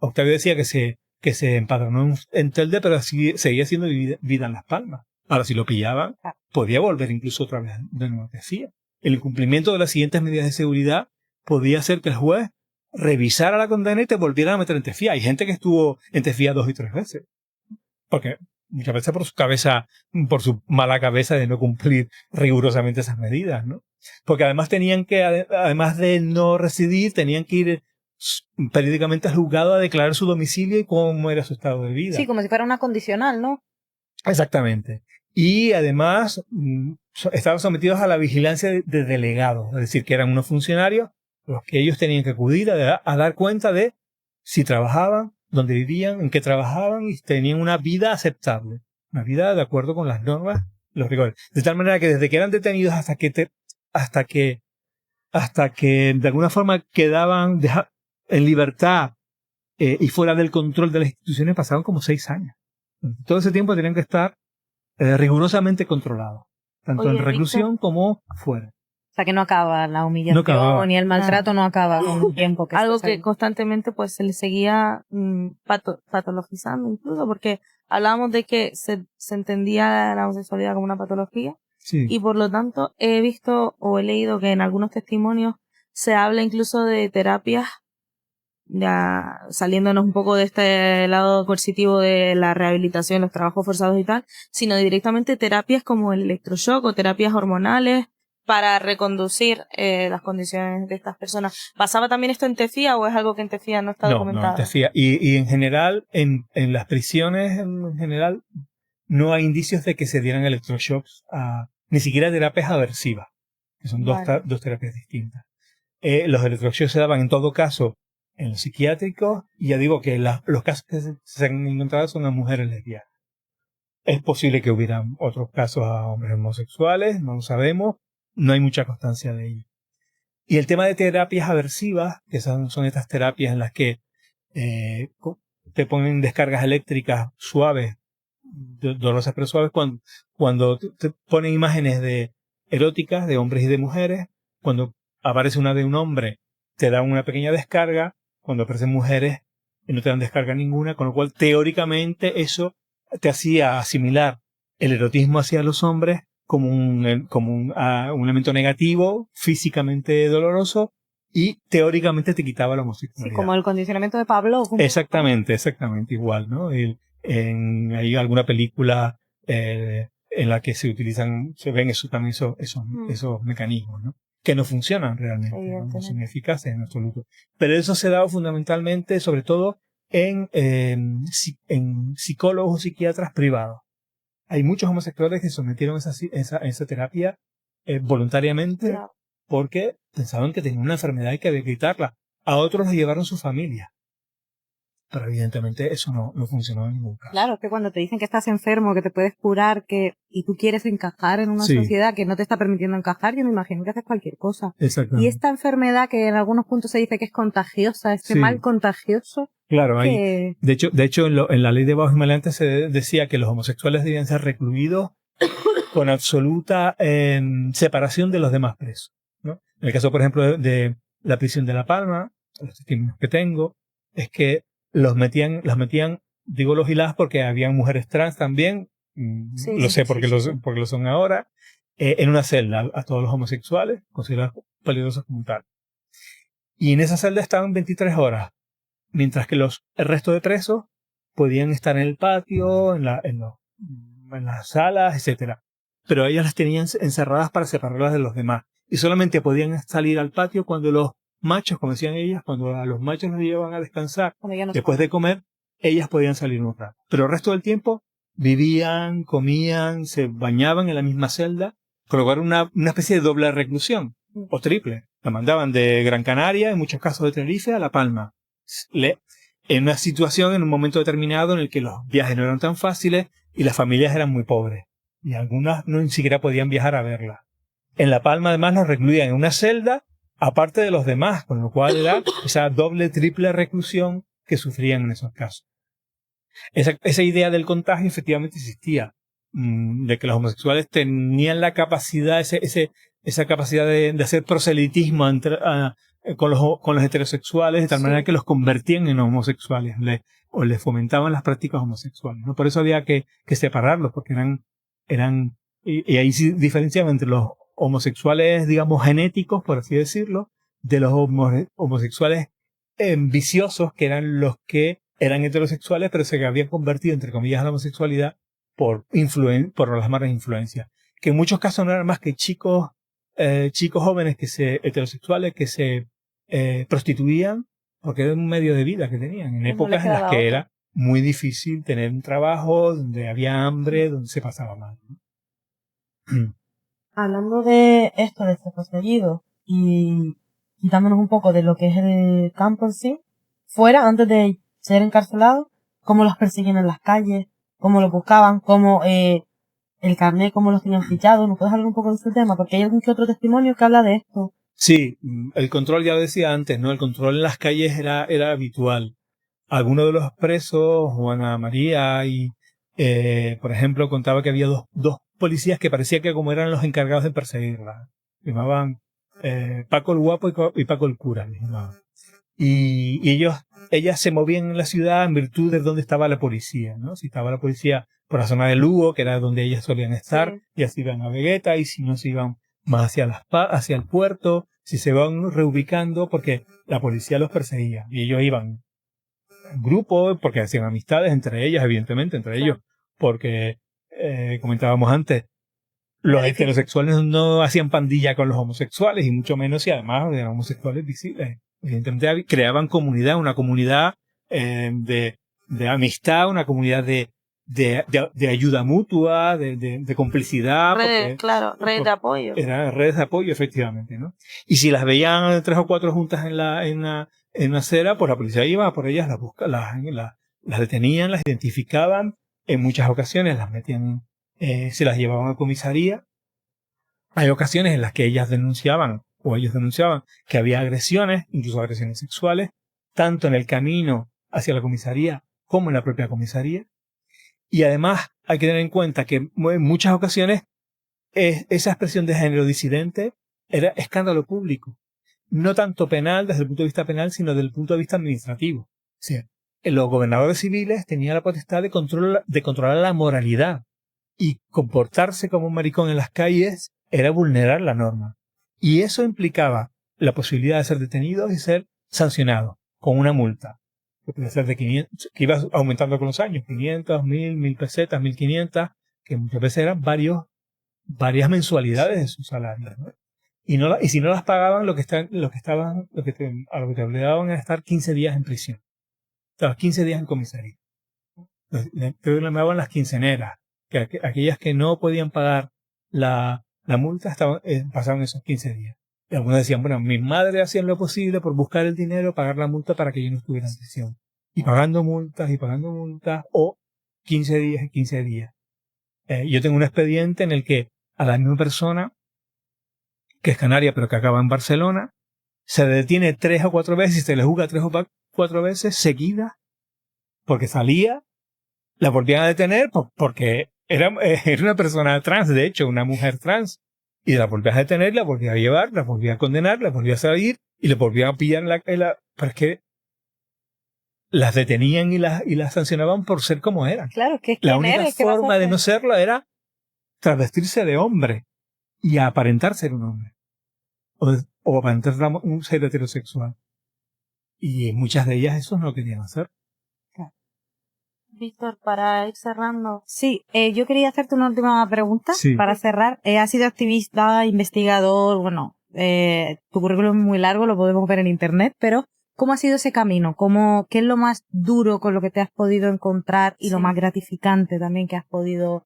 Octavio decía que se empadronó en Telde, pero seguía haciendo vida en Las Palmas. Ahora, si lo pillaban, podía volver incluso otra vez de nuevo. Decía, el incumplimiento de las siguientes medidas de seguridad podía hacer que el juez revisara la condena y te volviera a meter en tefía. Hay gente que estuvo en tefía 2 y 3 veces. Porque muchas veces por su mala cabeza de no cumplir rigurosamente esas medidas, ¿no? Porque además además de no residir, tenían que ir periódicamente al juzgado a declarar su domicilio y cómo era su estado de vida. Sí, como si fuera una condicional, ¿no? Exactamente. Y además estaban sometidos a la vigilancia de delegados, es decir, que eran unos funcionarios los que ellos tenían que acudir a dar cuenta de si trabajaban, dónde vivían, en qué trabajaban y tenían una vida aceptable, una vida de acuerdo con las normas, los rigores. De tal manera que desde que eran detenidos hasta que de alguna forma quedaban en libertad y fuera del control de las instituciones pasaron como 6 años. Todo ese tiempo tenían que estar rigurosamente controlados, tanto en reclusión como fuera. O sea que no acaba la humillación ni el maltrato, no acaba con el tiempo. Algo que constantemente pues se le seguía patologizando incluso, porque hablábamos de que se entendía la homosexualidad como una patología. Sí. Y por lo tanto he visto o he leído que en algunos testimonios se habla incluso de terapias, ya saliéndonos un poco de este lado coercitivo de la rehabilitación, los trabajos forzados y tal, sino directamente terapias como el electroshock o terapias hormonales para reconducir las condiciones de estas personas. ¿Pasaba también esto en Tefía o es algo que en Tefía no está documentado? No, en Tefía. Y en general, en las prisiones en general, no hay indicios de que se dieran electroshocks ni siquiera terapias aversivas, que son dos terapias distintas. Los electroshocks se daban en todo caso en los psiquiátricos, y ya digo que los casos que se han encontrado son a mujeres lesbianas. Es posible que hubieran otros casos a hombres homosexuales, no lo sabemos, no hay mucha constancia de ello. Y el tema de terapias aversivas, que son estas terapias en las que te ponen descargas eléctricas suaves, dolorosas pero suaves, cuando te ponen imágenes eróticas de hombres y de mujeres, cuando aparece una de un hombre te dan una pequeña descarga, cuando aparecen mujeres no te dan descarga ninguna, con lo cual teóricamente eso te hacía asimilar el erotismo hacia los hombres como un elemento negativo, físicamente doloroso, y teóricamente te quitaba la homosexualidad. Sí, como el condicionamiento de Pavlov. Exactamente, igual, ¿no? Hay alguna película en la que se ven esos mecanismos, ¿no? Que no funcionan realmente, no son eficaces en absoluto. Pero eso se da fundamentalmente, sobre todo, en psicólogos o psiquiatras privados. Hay muchos homosexuales que sometieron esa terapia voluntariamente, claro, porque pensaban que tenían una enfermedad y que había que quitarla. A otros los llevaron su familia. pero evidentemente eso no funcionó en ningún caso. Claro, es que cuando te dicen que estás enfermo, que te puedes curar, y tú quieres encajar en una Sí. sociedad que no te está permitiendo encajar, yo me imagino que haces cualquier cosa. Exactamente. Y esta enfermedad que en algunos puntos se dice que es contagiosa, este Sí. mal contagioso, Claro, ahí. que De hecho en la ley de bajos y maleantes se decía que los homosexuales debían ser recluidos con absoluta separación de los demás presos, ¿no? En el caso, por ejemplo, de la prisión de La Palma, los testimonios que tengo, es que las metían, digo los y las porque habían mujeres trans también, Sí, lo sé sí, porque, sí, porque lo son ahora, en una celda a todos los homosexuales, considerados peligrosos como tal. Y en esa celda estaban 23 horas, mientras que el resto de presos podían estar en el patio, en las salas, etcétera. Pero ellas las tenían encerradas para separarlas de los demás. Y solamente podían salir al patio cuando los machos, como decían ellas, cuando a los machos los llevaban a descansar cuando ya no después de comer, ellas podían salir un rato. Pero el resto del tiempo vivían, comían, se bañaban en la misma celda, con lo cual una especie de doble reclusión, o triple. La mandaban de Gran Canaria, en muchos casos de Tenerife, a La Palma. En una situación, en un momento determinado en el que los viajes no eran tan fáciles y las familias eran muy pobres. Y algunas no ni siquiera podían viajar a verla. En La Palma, además, los recluían en una celda, aparte de los demás, con lo cual era esa doble, triple reclusión que sufrían en esos casos. Esa idea del contagio efectivamente existía, de que los homosexuales tenían la capacidad, esa capacidad de hacer proselitismo con los heterosexuales, de tal manera que los convertían en homosexuales, o les fomentaban las prácticas homosexuales, ¿no? Por eso había que separarlos, porque y ahí sí diferenciaban entre los homosexuales, digamos, genéticos, por así decirlo, de los homosexuales viciosos, que eran los que eran heterosexuales, pero se habían convertido, entre comillas, a la homosexualidad por las malas influencias. Que en muchos casos no eran más que chicos jóvenes heterosexuales que se prostituían porque era un medio de vida que tenían en épocas en las que era muy difícil tener un trabajo, donde había hambre, donde se pasaba mal, ¿no? Hablando de esto, de ser perseguido, y quitándonos un poco de lo que es el campo en sí, fuera, antes de ser encarcelado, cómo los persiguen en las calles, cómo los buscaban, cómo el carnet, cómo los tenían fichados. ¿Nos puedes hablar un poco de este tema? Porque hay algún que otro testimonio que habla de esto. Sí, el control, ya lo decía antes, ¿no? El control en las calles era habitual. Algunos de los presos, Juana María y, por ejemplo, contaba que había dos policías que parecía que como eran los encargados de perseguirla. Se llamaban Paco el Guapo y Paco el Cura. Y ellas se movían en la ciudad en virtud de dónde estaba la policía, ¿no? Si estaba la policía por la zona de Lugo, que era donde ellas solían estar, sí, ellas iban a Vegueta, y si no, se iban más hacia el puerto, si se van reubicando, porque la policía los perseguía. Y ellos iban en grupo, porque hacían amistades entre ellas, evidentemente, entre ellos, porque, comentábamos antes, los heterosexuales no hacían pandilla con los homosexuales, y mucho menos si además eran homosexuales visibles. Evidentemente creaban comunidad, una comunidad de amistad, una comunidad de ayuda mutua, de complicidad. Redes de apoyo. Eran redes de apoyo, efectivamente, ¿no? Y si las veían 3 o 4 juntas en una acera, pues la policía iba por ellas, las detenían, las identificaban, en muchas ocasiones las metían, se las llevaban a comisaría. Hay ocasiones en las que ellos denunciaban que había agresiones, incluso agresiones sexuales, tanto en el camino hacia la comisaría como en la propia comisaría. Y además hay que tener en cuenta que en muchas ocasiones esa expresión de género disidente era escándalo público. No tanto penal desde el punto de vista penal, sino desde el punto de vista administrativo. O sea, los gobernadores civiles tenían la potestad de controlar la moralidad, y comportarse como un maricón en las calles era vulnerar la norma. Y eso implicaba la posibilidad de ser detenidos y ser sancionados con una multa, que podía ser de 500, que iba aumentando con los años, 500, 1000 pesetas, 1500, que muchas veces eran varias mensualidades de su salario, ¿no? Y si no las pagaban, a lo que te obligaban era estar 15 días en prisión. Estabas 15 días en comisaría. Te llamaban las quinceneras, que aquellas que no podían pagar la multa pasaban esos 15 días. Y algunos decían, bueno, mi madre hacía lo posible por buscar el dinero, pagar la multa para que yo no estuviera en prisión. y pagando multas, o 15 días y 15 días. Yo tengo un expediente en el que a la misma persona, que es canaria pero que acaba en Barcelona, se detiene 3 o 4 veces y se le juzga 3 o 4 veces seguidas, porque salía, la volvían a detener porque era una persona trans, de hecho, una mujer trans, y la volvían a detener, la volvían a llevar, la volvían a condenar, la volvían a salir y le volvían a pillar pero es que las detenían y las sancionaban por ser como eran. Claro, que es La quién única eres, ¿qué vas a forma de hacer? no serlo era travestirse de hombre y aparentar ser un hombre. O aparentar un ser heterosexual. Y muchas de ellas eso no lo querían hacer. Víctor, para ir cerrando. Sí, yo quería hacerte una última pregunta Sí. para cerrar. Has sido activista, investigador, bueno, tu currículum es muy largo, lo podemos ver en internet, pero ¿cómo ha sido ese camino? ¿Qué es lo más duro con lo que te has podido encontrar y lo más gratificante también que has podido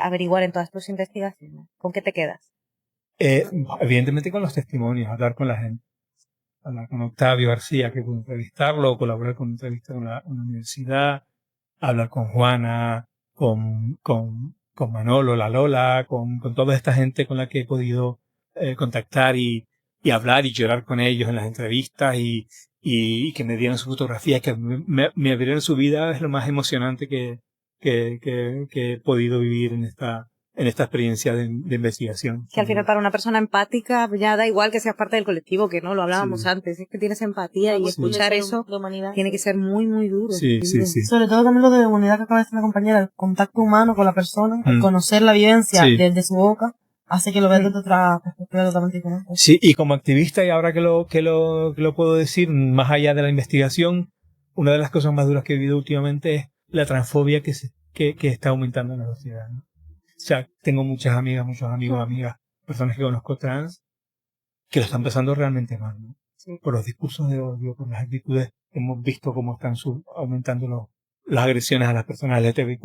averiguar en todas tus investigaciones? ¿Con qué te quedas? Evidentemente con los testimonios, hablar con la gente. Hablar con Octavio García, que pude entrevistarlo, colaborar con entrevistas con la universidad, hablar con Juana, con Manolo, la Lola, con toda esta gente con la que he podido contactar y hablar y llorar con ellos en las entrevistas y que me dieran su fotografía, que me abrieran su vida, es lo más emocionante que he podido vivir en esta experiencia de investigación. Que al final para una persona empática ya da igual que seas parte del colectivo, que no, lo hablábamos antes, es que tienes empatía y escuchar eso tiene que ser muy, muy duro. Sí. Sobre todo también lo de humanidad que acaba de decir la compañera, el contacto humano con la persona, el conocer la vivencia desde su boca, hace que lo veas desde otra perspectiva totalmente diferente. Sí, y como activista, y ahora que lo puedo decir, más allá de la investigación, una de las cosas más duras que he vivido últimamente es la transfobia que está aumentando en la sociedad, ¿no? O sea, tengo muchas amigas, muchos amigos, amigas, personas que conozco trans, que lo están pasando realmente mal, ¿no? Sí. Por los discursos de odio, por las actitudes, hemos visto cómo están aumentando las agresiones a las personas LGTBIQ+,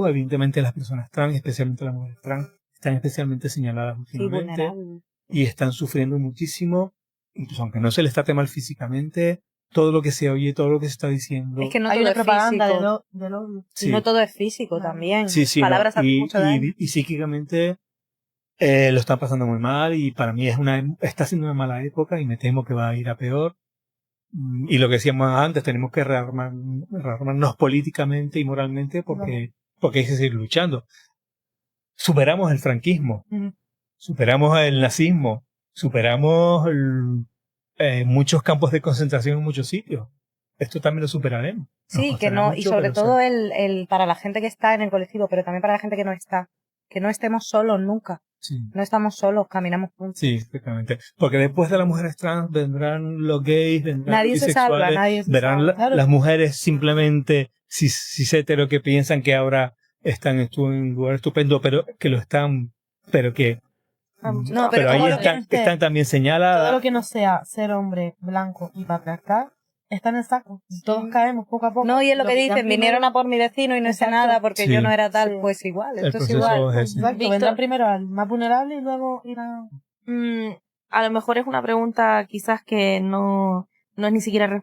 evidentemente las personas trans, especialmente las mujeres trans, están especialmente señaladas últimamente y están sufriendo muchísimo, incluso aunque no se les trate mal físicamente, todo lo que se oye, todo lo que se está diciendo. Es que no hay todo una es propaganda físico. del odio. Sí. No todo es físico también. Sí, palabras hacen mucho daño. Y psíquicamente lo están pasando muy mal y para mí está siendo una mala época y me temo que va a ir a peor. Y lo que decíamos antes, tenemos que rearmarnos políticamente y moralmente porque hay que seguir luchando. Superamos el franquismo, superamos el nazismo, superamos muchos campos de concentración en muchos sitios. Esto también lo superaremos. Sí, que no, y sobre todo para la gente que está en el colectivo, pero también para la gente que no está, que no estemos solos nunca. Sí. No estamos solos, caminamos juntos. Sí, exactamente. Porque después de las mujeres trans vendrán los gays, vendrán nadie los se salva, bisexuales, verán las mujeres simplemente cis hetero que piensan que ahora están en un lugar estupendo, pero que lo están, pero que no, pero ahí están también señaladas. Todo lo que no sea ser hombre blanco y patriarcal está en el saco. Todos caemos poco a poco. No, y es lo que dicen, vinieron a por mi vecino y no hice nada porque yo no era tal, pues igual, esto es igual. Exacto, vendrán primero al más vulnerable y luego irán. A lo mejor es una pregunta quizás que no es ni siquiera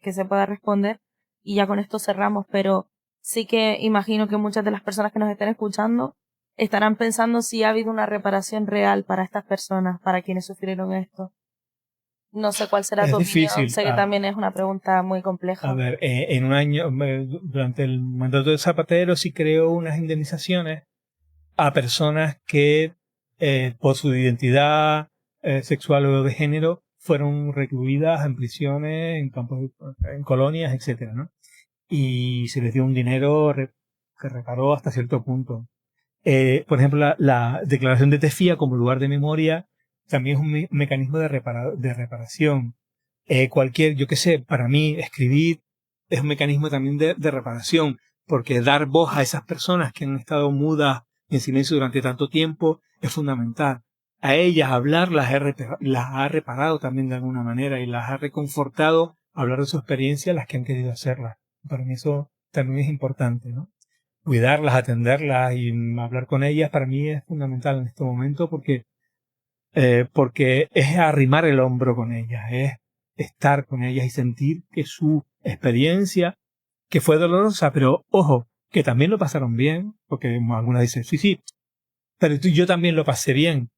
que se pueda responder y ya con esto cerramos, pero sí que imagino que muchas de las personas que nos estén escuchando estarán pensando si ha habido una reparación real para estas personas, para quienes sufrieron esto. No sé cuál será tu opinión, sé que también es una pregunta muy compleja. A ver, en un año, durante el mandato de Zapatero, sí creó unas indemnizaciones a personas que por su identidad sexual o de género fueron recluidas en prisiones, en campos, en colonias, etcétera, ¿no? Y se les dio un dinero que reparó hasta cierto punto. Por ejemplo, la declaración de Tefía como lugar de memoria también es un mecanismo de reparación. Yo qué sé, para mí escribir es un mecanismo también de reparación, porque dar voz a esas personas que han estado mudas y en silencio durante tanto tiempo es fundamental. A ellas hablar las ha reparado también de alguna manera y las ha reconfortado hablar de su experiencia las que han querido hacerlas. Para mí eso también es importante, ¿no? Cuidarlas, atenderlas y hablar con ellas para mí es fundamental en este momento porque es arrimar el hombro con ellas, estar con ellas y sentir que su experiencia, que fue dolorosa, pero ojo, que también lo pasaron bien, porque algunas dicen, sí, pero yo también lo pasé bien.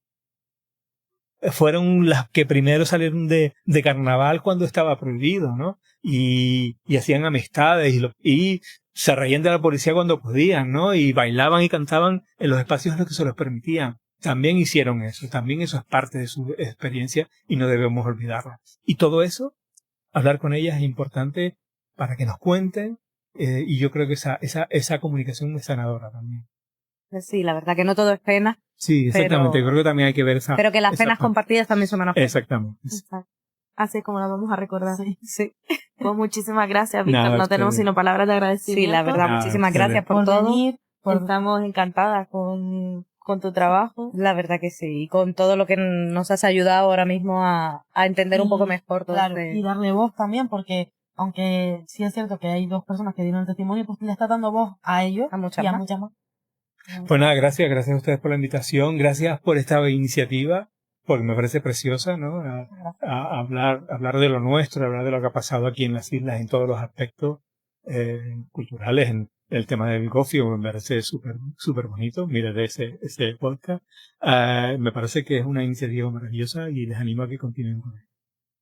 Fueron las que primero salieron de carnaval cuando estaba prohibido, ¿no? Y hacían amistades y se reían de la policía cuando podían, ¿no? Y bailaban y cantaban en los espacios en los que se los permitían. También hicieron eso, también eso es parte de su experiencia y no debemos olvidarla. Y todo eso, hablar con ellas es importante para que nos cuenten, y yo creo que esa comunicación es sanadora también. Sí, la verdad que no todo es pena. Sí, exactamente. Pero, creo que también hay que ver esa... Pero que las esa penas parte. compartidas también son menos penas. Exactamente. Exacto. Así es como la vamos a recordar. Sí. Pues muchísimas gracias, Víctor. Nada, no tenemos ustedes. sino palabras de agradecimiento. Sí, la verdad, Nada, muchísimas ustedes. gracias por todo. venir, Estamos encantadas con tu trabajo. La verdad que sí, y con todo lo que nos has ayudado ahora mismo a entender un poco mejor todo Claro, este... y darle voz también, porque aunque sí es cierto que hay 2 personas que dieron el testimonio, pues le está dando voz a ellos A muchas y a más. muchas más. Pues nada, gracias a ustedes por la invitación, gracias por esta iniciativa, porque me parece preciosa, ¿no? A hablar de lo nuestro, hablar de lo que ha pasado aquí en las islas en todos los aspectos culturales, en el tema del gofio, me parece súper bonito. Mira, de ese podcast, me parece que es una iniciativa maravillosa y les animo a que continúen con él.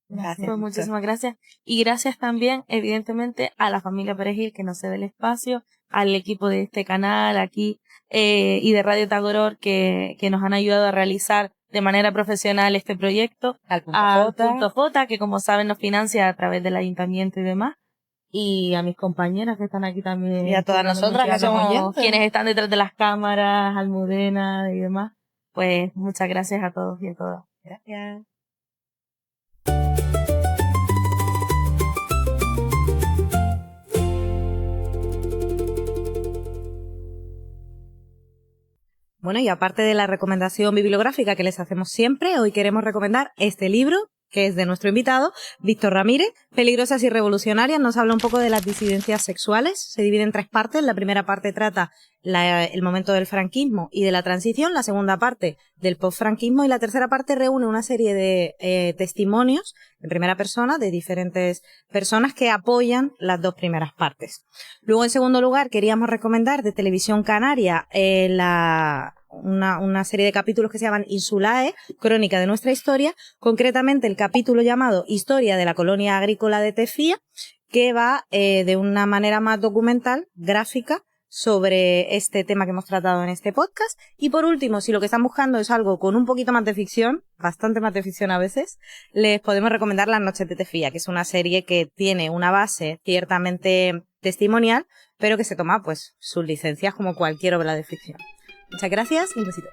Gracias. Pues muchísimas gracias. Y gracias también, evidentemente, a la familia Perejil que nos cede el espacio, al equipo de este canal aquí y de Radio Tagoror que nos han ayudado a realizar de manera profesional este proyecto. Al Al Punto J, que como saben nos financia a través del ayuntamiento y demás. Y a mis compañeras que están aquí también. Y a todas nosotras que somos oyentes. Quienes están detrás de las cámaras, Almudena y demás. Pues muchas gracias a todos y a todas. Gracias. Bueno, y aparte de la recomendación bibliográfica que les hacemos siempre, hoy queremos recomendar este libro, que es de nuestro invitado, Víctor Ramírez, Peligrosas y revolucionarias. Nos habla un poco de las disidencias sexuales. Se divide en 3 partes. La primera parte trata el momento del franquismo y de la transición, la segunda parte del postfranquismo y la tercera parte reúne una serie de testimonios en primera persona de diferentes personas que apoyan las 2 primeras partes. Luego, en segundo lugar, queríamos recomendar de Televisión Canaria una serie de capítulos que se llaman Insulae, crónica de nuestra historia, concretamente el capítulo llamado Historia de la colonia agrícola de Tefía, que va de una manera más documental, gráfica, sobre este tema que hemos tratado en este podcast. Y por último, si lo que están buscando es algo con un poquito más de ficción, bastante más de ficción a veces, les podemos recomendar Las noches de Tefía, que es una serie que tiene una base ciertamente testimonial, pero que se toma pues sus licencias como cualquier obra de ficción. Muchas gracias y un besito.